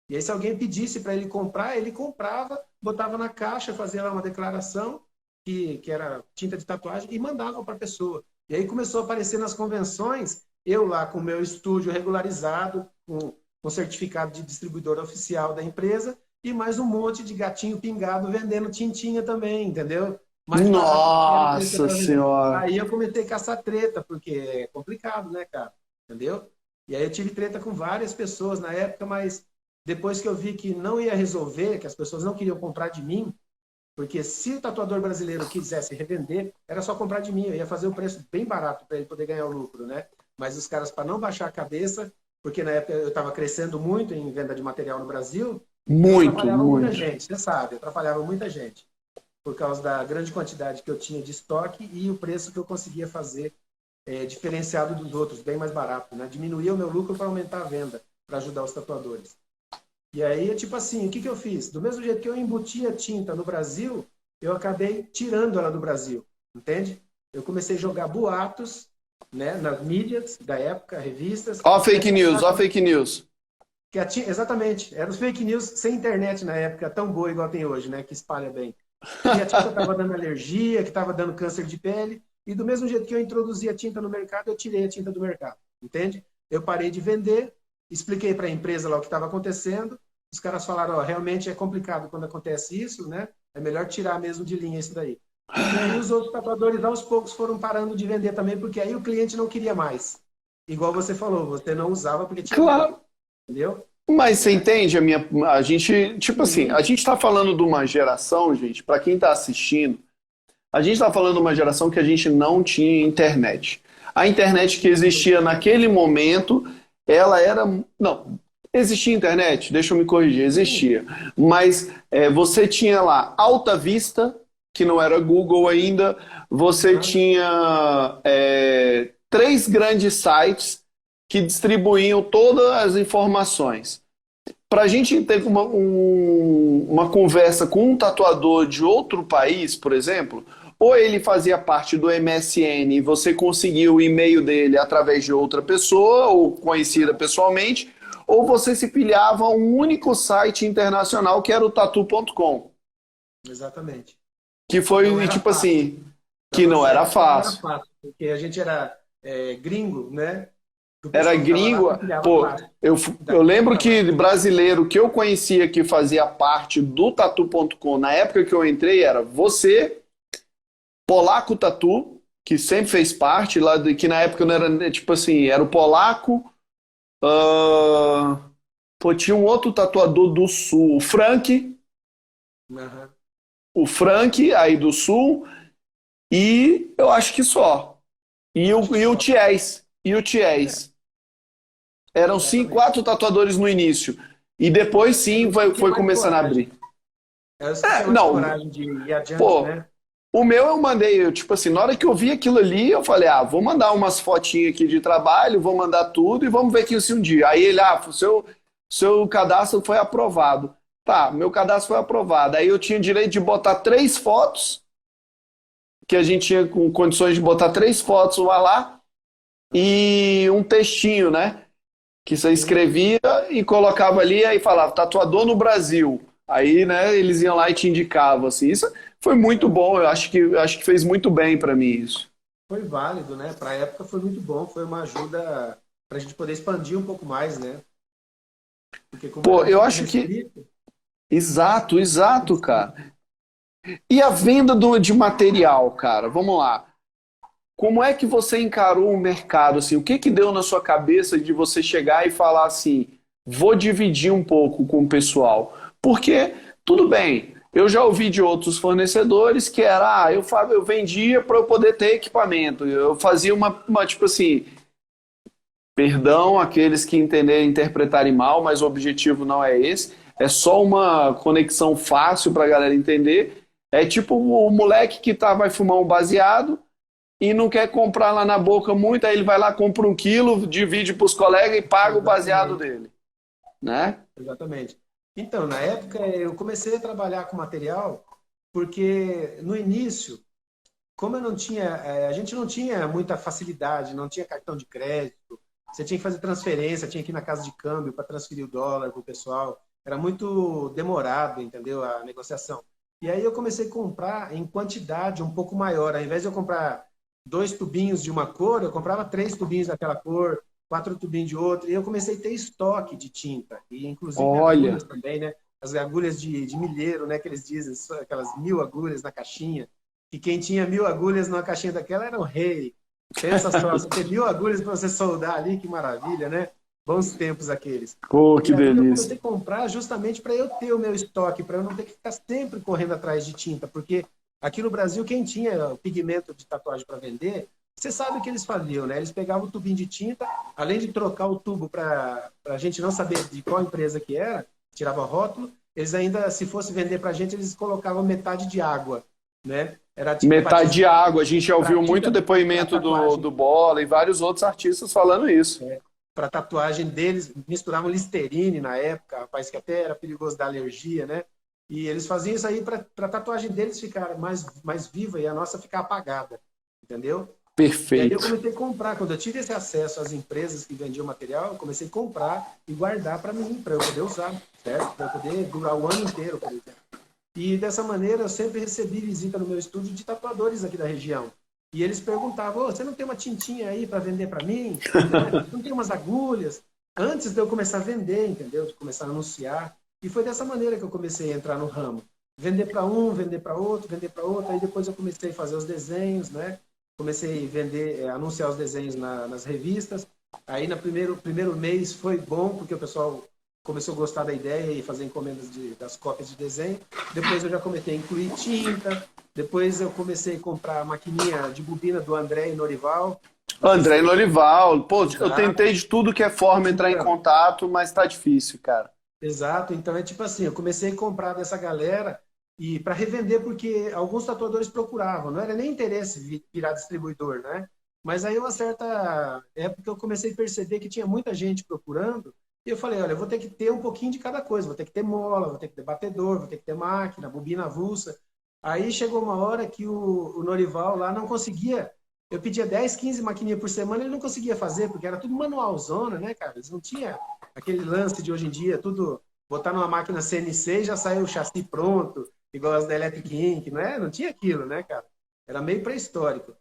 E aí, se alguém pedisse para ele comprava, botava na caixa, fazia lá uma declaração que era tinta de tatuagem e mandava para a pessoa. E aí começou a aparecer nas convenções, eu lá com o meu estúdio regularizado, com certificado de distribuidor oficial da empresa, e mais um monte de gatinho pingado vendendo tintinha também, entendeu? Mais barato do que era o preço Nossa para vender. senhora. Aí eu comecei a caçar treta, porque é complicado, né, cara? Entendeu? E aí eu tive treta com várias pessoas na época, mas depois que eu vi que não ia resolver, que as pessoas não queriam comprar de mim, porque se o tatuador brasileiro quisesse revender, era só comprar de mim, eu ia fazer o preço bem barato para ele poder ganhar o lucro, né? Mas os caras, para não baixar a cabeça, porque na época eu estava crescendo muito em venda de material no Brasil, eu Muito, atrapalhava muita muito. gente, você sabe, eu atrapalhava muita gente, por causa da grande quantidade que eu tinha de estoque e o preço que eu conseguia fazer diferenciado dos outros, bem mais barato, né? Diminuía o meu lucro para aumentar a venda, para ajudar os tatuadores. E aí, tipo assim, o que eu fiz? Do mesmo jeito que eu embutia tinta no Brasil, eu acabei tirando ela do Brasil, entende? Eu comecei a jogar boatos, né, nas mídias da época, revistas, Ó que a fake news, tinta, ó fake news. exatamente, eram os fake news sem internet na época, tão boa igual tem hoje, né, que espalha bem. Que a tinta estava dando alergia, que estava dando câncer de pele, e do mesmo jeito que eu introduzi a tinta no mercado, eu tirei a tinta do mercado, entende? Eu parei de vender, expliquei para a empresa lá o que estava acontecendo, os caras falaram, ó, realmente é complicado quando acontece isso, né? É melhor tirar mesmo de linha isso daí. E aí os outros tatuadores aos poucos foram parando de vender também, porque aí o cliente não queria mais. Igual você falou, você não usava porque tinha medo, Claro. entendeu? Mas você entende a gente, tipo assim, a Uhum. gente tá falando de uma geração, gente, para quem tá assistindo, a gente tá falando de uma geração que a gente não tinha internet. A internet que existia naquele momento, ela era, não, existia internet, deixa eu me corrigir, Sim, existia. Mas você tinha lá Alta Vista, que não era Google ainda, você Aham. tinha 3 grandes sites que distribuíam todas as informações. Para a gente ter uma conversa com um tatuador de outro país, por exemplo, ou ele fazia parte do MSN e você conseguiu o e-mail dele através de outra pessoa, ou conhecida pessoalmente, ou você se filiava a um único site internacional que era o tatu.com, Exatamente. que Não foi era tipo fácil. assim, Para que não nossa era época não era fácil. fácil, porque a gente era gringo, né? O Era pessoal que estava lá gringo. compartilhava Pô, fácil. eu Daqui lembro para lá. que brasileiro que eu conhecia que fazia parte do Tatu.com na época que eu entrei era você, Polaco Tatu, que sempre fez parte, que na época não era, tipo assim, era o Polaco, pô, tinha um outro tatuador do Sul, Aham. o Frank aí do Sul, e eu acho que só. E Acho o, que e o só. Ties, É, Eram cinco, exatamente. 4 tatuadores no início. E depois Era sim os que tinham foi mais começando a coragem. abrir. Era os que tinham mais Não, coragem de ir adiante, pô, né? o meu eu mandei, tipo assim, na hora que eu vi aquilo ali, eu falei, vou mandar umas fotinhas aqui de trabalho, vou mandar tudo e vamos ver aqui se um dia. Aí ele, seu cadastro foi aprovado. Tá, meu cadastro foi aprovado. Aí eu tinha direito de botar 3 fotos, que a gente tinha com condições de botar 3 fotos lá e um textinho, né? Que você Sim. escrevia e colocava ali, aí falava, tatuador no Brasil. Aí, né, eles iam lá e te indicavam, assim. Isso foi muito É, bom, eu acho que fez muito bem para mim isso. foi válido, né? Para a época foi muito bom, foi uma ajuda para a gente poder expandir um pouco mais, né? Porque como Pô, era eu muito acho que. restrito, Exato, exato, cara. E a venda de material, cara? Vamos lá. Como é que você encarou o mercado, assim? O que que deu na sua cabeça de você chegar e falar assim, vou dividir um pouco com o pessoal? Porque, tudo bem, eu já ouvi de outros fornecedores que era, eu vendia para eu poder ter equipamento. Eu fazia tipo assim, perdão aqueles que entenderem, interpretarem mal, mas o objetivo não é esse. É só uma conexão fácil para a galera entender. É tipo o moleque que vai fumar um baseado e não quer comprar lá na boca muito, aí ele vai lá, compra 1 quilo, divide para os colegas e paga o baseado exatamente, dele, né? exatamente. Então, na época eu comecei a trabalhar com material porque no início, como eu não tinha, a gente não tinha muita facilidade, não tinha cartão de crédito, você tinha que fazer transferência, tinha que ir na casa de câmbio para transferir o dólar para o pessoal, era muito demorado, entendeu? A negociação. E aí eu comecei a comprar em quantidade um pouco maior, ao invés de eu comprar 2 tubinhos de uma cor, eu comprava 3 tubinhos daquela cor, 4 tubinhos de outra, e eu comecei a ter estoque de tinta, e inclusive Olha, agulhas também, né? As agulhas de milheiro, né? Que eles dizem, aquelas 1.000 agulhas na caixinha, e quem tinha 1.000 agulhas numa caixinha daquela era o rei. Pensa só, você ter 1.000 agulhas para você soldar ali, que maravilha, né? Bons tempos aqueles. pô, E que aí eu delícia. comecei a comprar justamente para eu ter o meu estoque, para eu não ter que ficar sempre correndo atrás de tinta, porque aqui no Brasil, quem tinha o pigmento de tatuagem para vender, você sabe o que eles faziam, né? Eles pegavam o tubinho de tinta, além de trocar o tubo para a gente não saber de qual empresa que era, tirava o rótulo, eles ainda, se fosse vender para a gente, eles colocavam metade de água, né? Era tipo Metade de batismo água, a gente já para ouviu muito tinta para depoimento do tatuagem, Bola e vários outros artistas falando isso. para tatuagem deles, misturavam Listerine na época, rapaz, que até era perigoso da alergia, né? E eles faziam isso aí para a tatuagem deles ficar mais viva e a nossa ficar apagada, entendeu? E aí eu Perfeito. comecei a comprar, quando eu tive esse acesso às empresas que vendiam material, eu comecei a comprar e guardar para mim, para eu poder usar, certo? Para eu poder durar o ano inteiro, por exemplo. E dessa maneira eu sempre recebi visita no meu estúdio de tatuadores aqui da região. E eles perguntavam, você não tem uma tintinha aí para vender para mim? Né? Não tem umas agulhas? Antes de eu começar a vender, entendeu? De começar a anunciar. E foi dessa maneira que eu comecei a entrar no ramo. Vender para um, vender para outro, vender para outro. Aí depois eu comecei a fazer os desenhos, né? Comecei a vender, anunciar os desenhos nas revistas. Aí no primeiro mês foi bom, porque o pessoal começou a gostar da ideia e fazer encomendas das cópias de desenho. Depois eu já comecei a incluir tinta. Depois eu comecei a comprar a maquininha de bobina do André e Norival. Não sei se André você Norival, pô, eu exato. tentei de tudo que é forma entrar em Então, contato, mas tá difícil, cara. exato. Então é tipo assim, eu comecei a comprar dessa galera e para revender, porque alguns tatuadores procuravam, não era nem interesse virar distribuidor, né? Mas aí, uma certa época, eu comecei a perceber que tinha muita gente procurando, e eu falei, olha, eu vou ter que ter um pouquinho de cada coisa, vou ter que ter mola, vou ter que ter batedor, vou ter que ter máquina, bobina avulsa. Aí chegou uma hora que o Norival lá não conseguia, eu pedia 10, 15 maquininhas por semana, ele não conseguia fazer, porque era tudo manualzona, né, cara? Eles não tinha aquele lance de hoje em dia, tudo botar numa máquina CNC e já saiu o chassi pronto, igual as da Electric Ink, não é? Não tinha aquilo, né, cara? Era meio pré-histórico.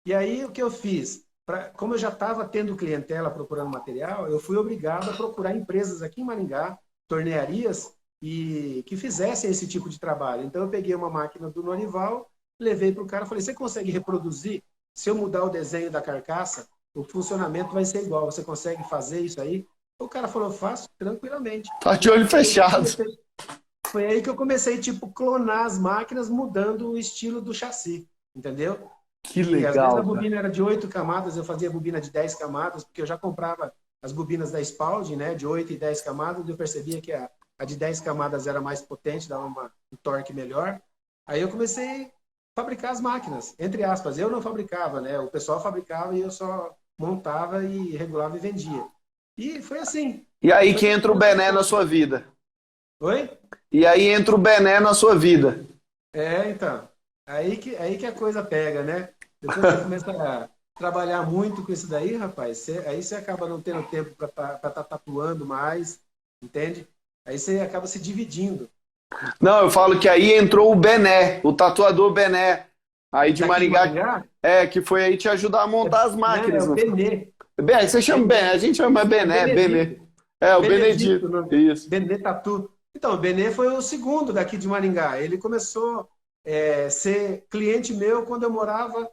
E aí, o que eu fiz? Como eu já estava tendo clientela procurando material, eu fui obrigado a procurar empresas aqui em Maringá, tornearias, e que fizessem esse tipo de trabalho. Então, eu peguei uma máquina do Norival, levei para o cara, falei, você consegue reproduzir? Se eu mudar o desenho da carcaça, o funcionamento vai ser igual. Você consegue fazer isso aí? O cara falou, faço tranquilamente. Tá de olho fechado. Foi aí que eu comecei, tipo, clonar as máquinas, mudando o estilo do chassi, entendeu? Que E às vezes a legal, cara. bobina era de 8 camadas, eu fazia bobina de 10 camadas, porque eu já comprava as bobinas da Spalding, né, de 8 e 10 camadas, e eu percebia que a de 10 camadas era mais potente, dava um torque melhor. Aí eu comecei a fabricar as máquinas, entre aspas. Eu não fabricava, né? O pessoal fabricava e eu só montava e regulava e vendia. E foi assim. E aí Foi que entra o Bené na sua vida. Oi? E aí entra o Bené na sua vida. É, então. Aí que a coisa pega, né? Depois você começa a trabalhar muito com isso daí, rapaz, aí você acaba não tendo tempo para estar tatuando mais, entende? Aí você acaba se dividindo. Não, eu falo que aí entrou o Bené, o tatuador Bené, aí de Daqui de Maringá, Maringá, que foi aí te ajudar a montar as né, é máquinas. o Não foi? Benê. Você chama Bené, a gente chama É Bené, Bené. Benedito. É, o Benedito, Benedito, o nome. isso. Benê Tatu. Então, o Benê foi o segundo daqui de Maringá. Ele começou a ser cliente meu quando eu morava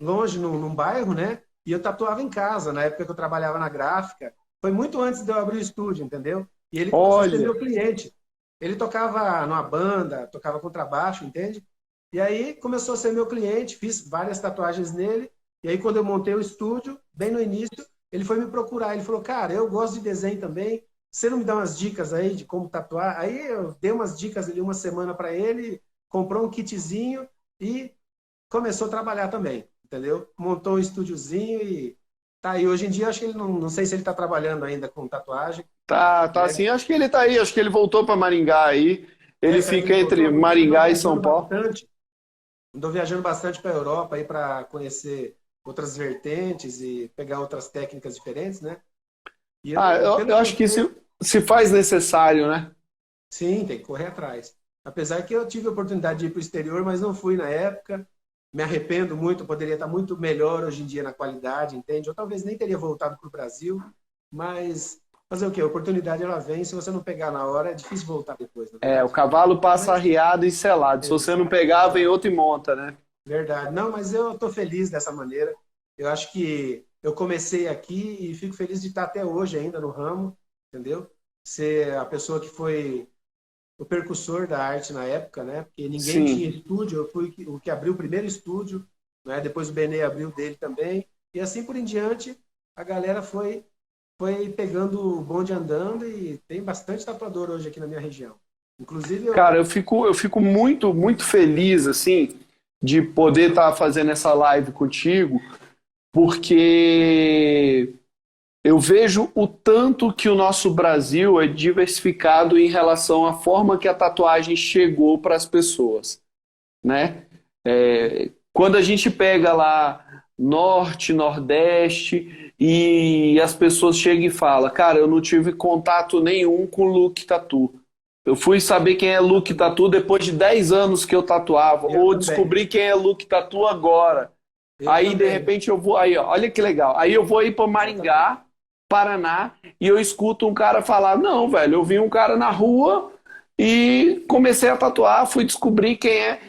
longe, num bairro, né? E eu tatuava em casa, na época que eu trabalhava na gráfica. Foi muito antes de eu abrir o estúdio, entendeu? E ele começou a ser Olha, meu cliente. Ele tocava numa banda, tocava contrabaixo, entende? E aí começou a ser meu cliente, fiz várias tatuagens nele. E aí, quando eu montei o estúdio, bem no início, ele foi me procurar. Ele falou, cara, eu gosto de desenho também. Você não me dá umas dicas aí de como tatuar? Aí eu dei umas dicas ali uma semana para ele, comprou um kitzinho e começou a trabalhar também, entendeu? Montou um estúdiozinho e tá aí. Hoje em dia, acho que ele não sei se ele está trabalhando ainda com tatuagem, tá né? assim, acho que ele tá aí, acho que ele voltou para Maringá aí. Ele Será que fica ele entre voltou? Porque ele andou Maringá e São viajando Paulo. bastante, andou viajando bastante para a Europa aí para conhecer outras vertentes e pegar outras técnicas diferentes, né? E Ah, eu, eu pelo que eu acho que sei, se faz necessário, né? sim, tem que correr atrás. Apesar que eu tive a oportunidade de ir para o exterior, mas não fui na época. Me arrependo muito, poderia estar muito melhor hoje em dia na qualidade, entende? Ou talvez nem teria voltado para o Brasil, mas fazer o quê? A oportunidade ela vem, se você não pegar na hora, é difícil voltar depois, na É, o verdade. cavalo passa Mas, arriado e selado. Se você não exato, pegar, vem exato. outro e monta, né? Verdade. Não, mas eu estou feliz dessa maneira. Eu acho que eu comecei aqui e fico feliz de estar até hoje ainda no ramo, entendeu? Ser a pessoa que foi o percussor da arte na época, né? Porque ninguém tinha Sim. estúdio, eu fui o que abriu o primeiro estúdio, né? Depois o Benê abriu dele também, e assim por em diante, a galera foi pegando o bonde andando e tem bastante tatuador hoje aqui na minha região. Inclusive Cara, eu fico muito, muito feliz, assim, de poder estar fazendo essa live contigo, porque eu vejo o tanto que o nosso Brasil é diversificado em relação à forma que a tatuagem chegou para as pessoas, né? Quando a gente pega lá norte, nordeste e as pessoas chegam e falam, cara, eu não tive contato nenhum com look tatu. Eu fui saber quem é Luke Tatu depois de 10 anos que eu tatuava, eu ou também, descobri quem é Luke Tatu agora. eu Aí, de também, repente, eu vou. Aí, ó, olha que legal. Aí eu vou ir para exatamente. Maringá, Paraná, e eu escuto um cara falar: Não, velho, eu vi um cara na rua e comecei a tatuar, fui descobrir quem é.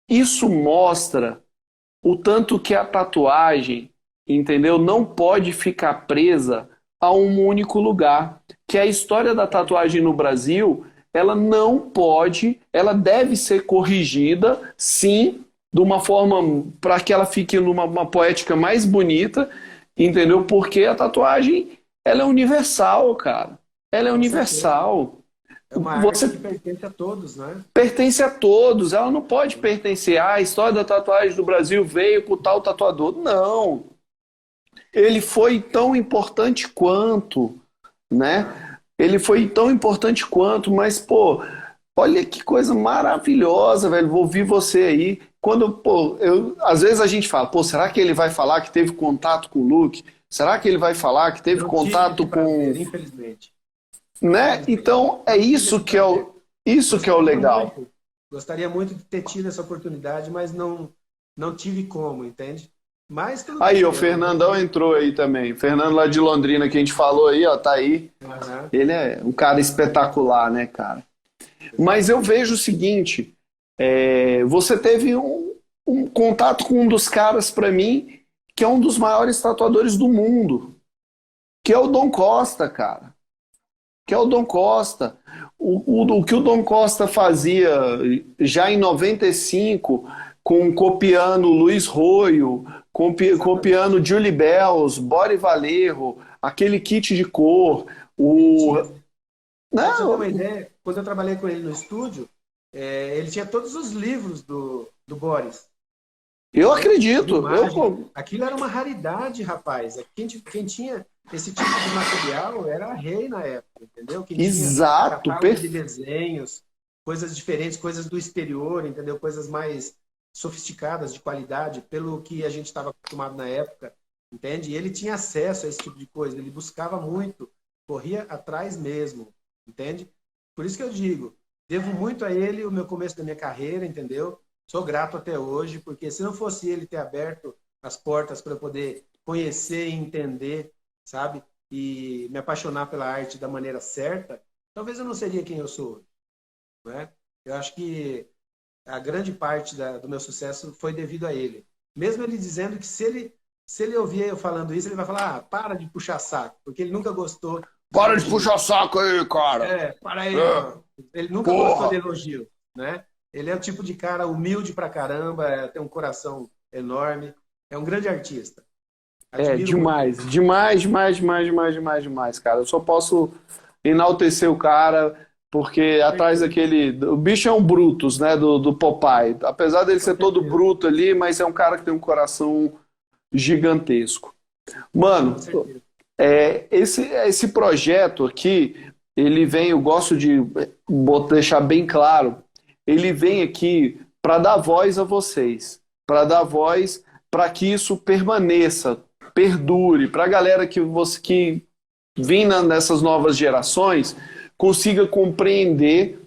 Isso mostra o tanto que a tatuagem, entendeu, não pode ficar presa a um único lugar. Que a história da tatuagem no Brasil, ela não pode, ela deve ser corrigida, sim, de uma forma para que ela fique numa uma poética mais bonita, entendeu? Porque a tatuagem, ela é universal, cara. Ela é Com certeza. universal. É uma arte que pertence a todos, né? pertence a todos, ela não pode pertencer. Ah, a história da tatuagem do Brasil veio com tal tatuador. Não. Ele foi tão importante quanto, né? Ele foi tão importante quanto, mas, pô, olha que coisa maravilhosa, velho. Vou ouvir você aí. Quando, pô, às vezes a gente fala, pô, será que ele vai falar que teve contato com o Luke? Será que ele vai falar que teve Não tive esse contato com, prazer, infelizmente. né? Então, é Não tive isso esse que é prazer. isso que é o legal. Gostaria muito de ter tido essa oportunidade, mas não tive como, entende? Mas tudo Aí, bem. o Fernandão entrou aí também. Fernando lá de Londrina, que a gente falou aí, ó, tá aí. Aham, Ele é um cara espetacular, né, cara? Mas eu exatamente. vejo o seguinte: você teve um contato com um dos caras, pra mim, que é um dos maiores tatuadores do mundo, que é o Dom Costa, cara. Que é o Dom Costa. O que o Dom Costa fazia já em 95, copiando Luiz Royo, Exatamente. copiando Julie Bells, Bori Vallejo, aquele kit de cor, Ele o. tinha, Né? só para você ter uma ideia, quando eu trabalhei com ele no estúdio, ele tinha todos os livros do Boris, Eu entendeu? De acredito. imagem. Aquilo era uma raridade, rapaz. Quem tinha esse tipo de material era rei na época, entendeu? Quem tinha Exato, catálogo de desenhos, coisas diferentes, coisas do exterior, entendeu? Coisas mais sofisticadas, de qualidade, pelo que a gente estava acostumado na época, entende? E ele tinha acesso a esse tipo de coisa, ele buscava muito, corria atrás mesmo, entende? Por isso que eu digo, devo muito a ele o meu começo da minha carreira, entendeu? Sou grato até hoje, porque se não fosse ele ter aberto as portas para eu poder conhecer e entender, sabe? E me apaixonar pela arte da maneira certa, talvez eu não seria quem eu sou hoje, né? Eu acho que a grande parte do meu sucesso foi devido a ele. Mesmo ele dizendo que se ele ouvir eu falando isso, ele vai falar, para de puxar saco, porque ele nunca gostou de para de elogio. puxar saco aí, cara. Para aí, É, mano. Ele nunca gostou de porra. elogio, né? Ele é o tipo de cara humilde pra caramba, tem um coração enorme, é um grande artista. É, Admiro muito demais, ele. demais, demais, demais, demais, demais, demais, cara. Eu só posso enaltecer o cara, porque Com atrás certeza, daquele. O bicho é um Brutus, né? Do Popeye. Apesar dele com ser todo certeza, bruto ali, mas é um cara que tem um coração gigantesco. com Mano, certeza. esse projeto aqui, ele vem, eu gosto de deixar bem claro, ele vem aqui para dar voz a vocês, para dar voz para que isso permaneça, perdure, para a galera que vem nessas novas gerações consiga compreender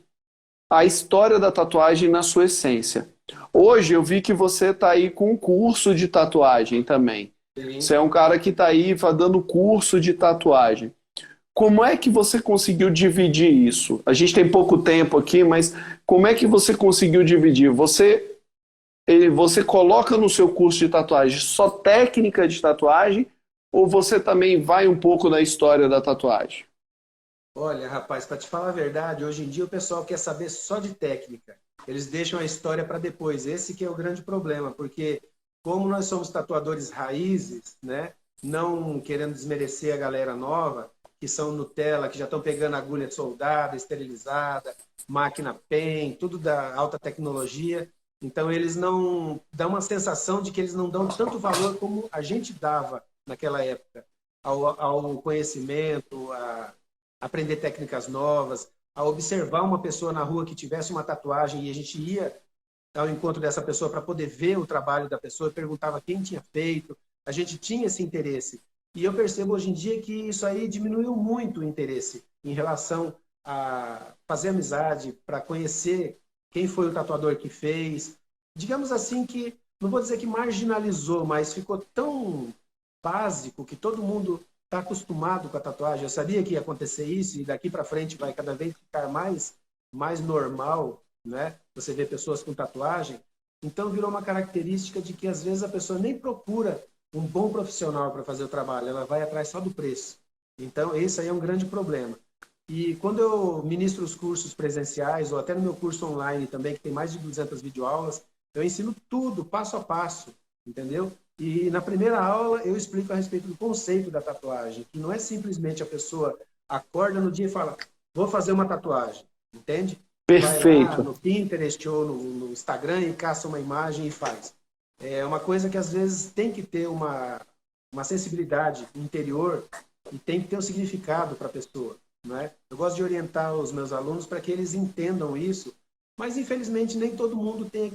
a história da tatuagem na sua essência. Hoje eu vi que você está aí com um curso de tatuagem também. Você Sim. é um cara que está aí dando curso de tatuagem. Como é que você conseguiu dividir isso? A gente tem pouco tempo aqui, mas como é que você conseguiu dividir? Você coloca no seu curso de tatuagem só técnica de tatuagem ou você também vai um pouco na história da tatuagem? Olha, rapaz, para te falar a verdade, hoje em dia o pessoal quer saber só de técnica. Eles deixam a história para depois. Esse que é o grande problema, porque como nós somos tatuadores raízes, né? Não querendo desmerecer a galera nova, que são Nutella, que já estão pegando agulha soldada, esterilizada, máquina PEN, tudo da alta tecnologia. Então eles não dão uma sensação de que eles não dão tanto valor como a gente dava naquela época ao conhecimento, aprender técnicas novas, a observar uma pessoa na rua que tivesse uma tatuagem e a gente ia ao encontro dessa pessoa para poder ver o trabalho da pessoa, perguntava quem tinha feito, a gente tinha esse interesse. E eu percebo hoje em dia que isso aí diminuiu muito o interesse em relação a fazer amizade, para conhecer quem foi o tatuador que fez. Digamos assim que, não vou dizer que marginalizou, mas ficou tão básico que todo mundo está acostumado com a tatuagem. Eu sabia que ia acontecer isso e daqui para frente vai cada vez ficar mais normal, né? Você vê pessoas com tatuagem. Então virou uma característica de que às vezes a pessoa nem procura um bom profissional para fazer o trabalho, ela vai atrás só do preço. Então esse aí é um grande problema. E quando eu ministro os cursos presenciais ou até no meu curso online também, que tem mais de 200 videoaulas, eu ensino tudo, passo a passo, entendeu? E na primeira aula eu explico a respeito do conceito da tatuagem, que não é simplesmente a pessoa acorda no dia e fala, vou fazer uma tatuagem. entende? Vai lá Perfeito. no Pinterest ou no Instagram e caça uma imagem e faz. É uma coisa que às vezes tem que ter uma sensibilidade interior e tem que ter um significado para a pessoa, não é? Eu gosto de orientar os meus alunos para que eles entendam isso, mas infelizmente nem todo mundo tem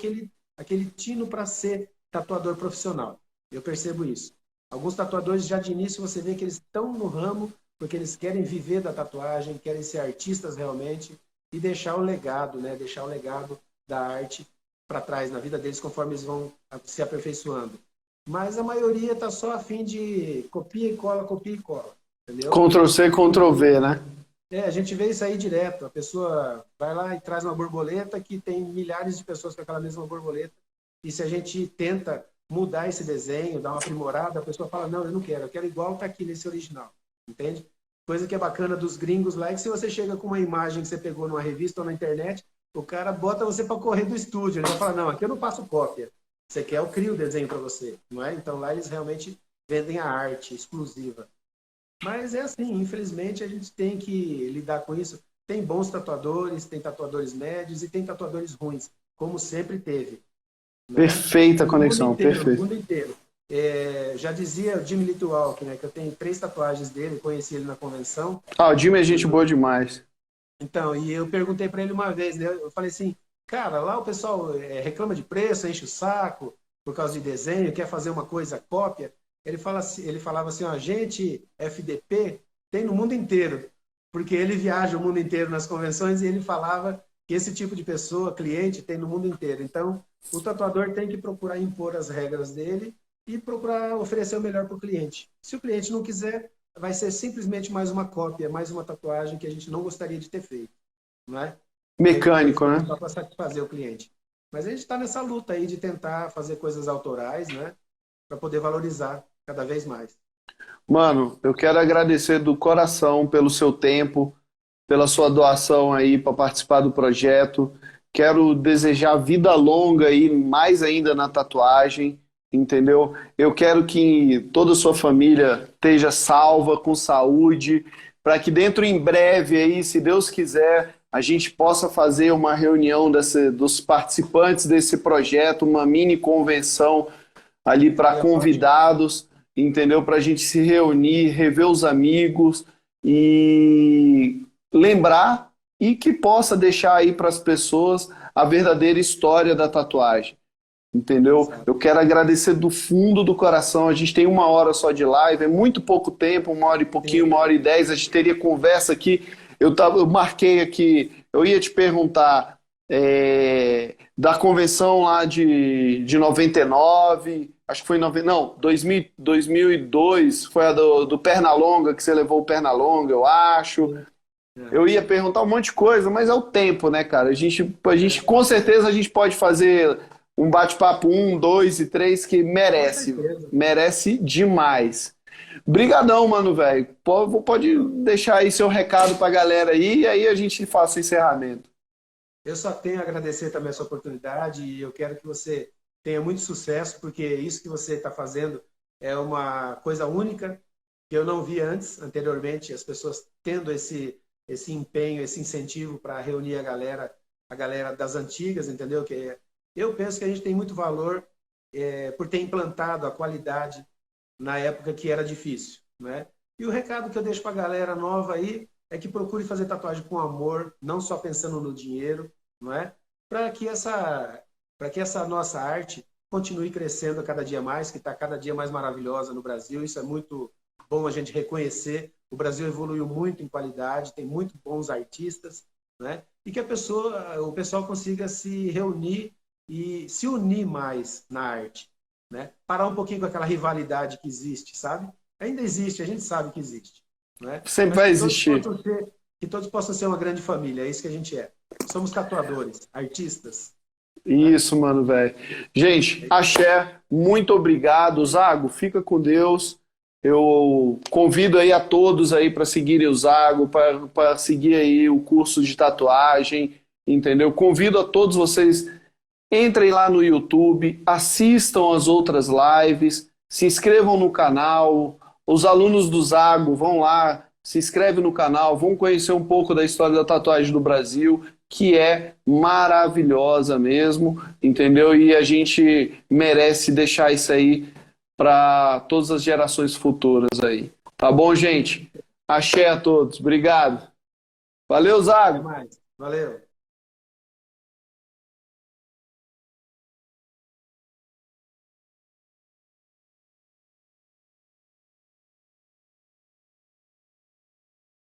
aquele tino para ser tatuador profissional. Eu percebo isso. Alguns tatuadores já de início você vê que eles estão no ramo porque eles querem viver da tatuagem, querem ser artistas realmente e deixar o legado, né? Deixar o legado da arte para trás na vida deles conforme eles vão se aperfeiçoando. Mas a maioria está só a fim de copia e cola, entendeu? Ctrl C, Ctrl V, né? A gente vê isso aí direto. A pessoa vai lá e traz uma borboleta que tem milhares de pessoas com aquela mesma borboleta. E se a gente tenta mudar esse desenho, dar uma aprimorada, a pessoa fala, não, eu quero igual tá aqui nesse original, entende? Coisa que é bacana dos gringos lá é que se você chega com uma imagem que você pegou numa revista ou na internet, o cara bota você para correr do estúdio. Ele vai falar, não, aqui eu não faço cópia. Você quer, eu crio o desenho para você, não é? Então lá eles realmente vendem a arte exclusiva. Mas é assim, infelizmente a gente tem que lidar com isso. Tem bons tatuadores, tem tatuadores médios e tem tatuadores ruins, como sempre teve, né? Perfeita No mundo conexão, inteiro, no perfeito. mundo inteiro. Já dizia o Jimmy Litwalk, né, que eu tenho 3 tatuagens dele, conheci ele na convenção. Ah, o Jimmy é gente boa demais. Então, e eu perguntei para ele uma vez, né, eu falei assim, cara, lá o pessoal reclama de preço, enche o saco por causa de desenho, quer fazer uma coisa cópia. Ele falava assim, ó, gente, FDP tem no mundo inteiro, porque ele viaja o mundo inteiro nas convenções e ele falava que esse tipo de pessoa, cliente, tem no mundo inteiro. Então, o tatuador tem que procurar impor as regras dele e procurar oferecer o melhor para o cliente. Se o cliente não quiser, vai ser simplesmente mais uma cópia, mais uma tatuagem que a gente não gostaria de ter feito, não é? E a gente vai Mecânico, fazer né? só para satisfazer o cliente. Mas a gente está nessa luta aí de tentar fazer coisas autorais, né? Para poder valorizar cada vez mais. Mano, eu quero agradecer do coração pelo seu tempo, pela sua doação aí para participar do projeto. Quero desejar vida longa aí, mais ainda na tatuagem, entendeu? Eu quero que toda a sua família esteja salva, com saúde, para que dentro em breve aí, se Deus quiser, a gente possa fazer uma reunião dos participantes desse projeto, uma mini convenção ali para Seria ótimo. convidados, entendeu? Para a gente se reunir, rever os amigos e lembrar e que possa deixar aí para as pessoas a verdadeira história da tatuagem, entendeu? Exato. Eu quero agradecer do fundo do coração. A gente tem 1 hora só de live, é muito pouco tempo, 1 hora e pouquinho, Sim. 1 hora e 10. A gente teria conversa aqui. Eu marquei aqui, eu ia te perguntar da convenção lá de 99, acho que foi em 90, não, 2002, foi a do Pernalonga, que você levou o Pernalonga, eu acho. Sim. Eu ia perguntar um monte de coisa, mas é o tempo, né, cara? A gente, com certeza, a gente pode fazer um bate-papo 1, 2 e 3 que Com merece, certeza. merece demais. Brigadão, mano, velho. Pode deixar aí seu recado pra galera aí e aí a gente faça o encerramento. Eu só tenho a agradecer também essa oportunidade e eu quero que você tenha muito sucesso, porque isso que você está fazendo é uma coisa única que eu não vi anteriormente, as pessoas tendo esse empenho, esse incentivo para reunir a galera das antigas, entendeu? Eu penso que a gente tem muito valor por ter implantado a qualidade na época que era difícil, né? E o recado que eu deixo para a galera nova aí é que procure fazer tatuagem com amor, não só pensando no dinheiro, não é? Para que essa nossa arte continue crescendo a cada dia mais, que está cada dia mais maravilhosa no Brasil. Isso é muito bom a gente reconhecer. O Brasil evoluiu muito em qualidade, tem muito bons artistas, né? E que o pessoal consiga se reunir e se unir mais na arte, né? Parar um pouquinho com aquela rivalidade que existe, sabe? Ainda existe, a gente sabe que existe, né? Sempre Mas vai existir. que todos possam ser uma grande família, é isso que a gente é. Somos tatuadores, artistas, né? Isso, mano, velho. Gente, axé, muito obrigado. Zago, fica com Deus. Eu convido aí a todos aí para seguirem o Zago, para seguir aí o curso de tatuagem, entendeu? Convido a todos vocês, entrem lá no YouTube, assistam as outras lives, se inscrevam no canal. Os alunos do Zago vão lá, se inscreve no canal, vamos conhecer um pouco da história da tatuagem do Brasil, que é maravilhosa mesmo, entendeu? E a gente merece deixar isso aí para todas as gerações futuras aí. Tá bom, gente? Axé a todos. Obrigado. Valeu, Até Zago. mais. Valeu.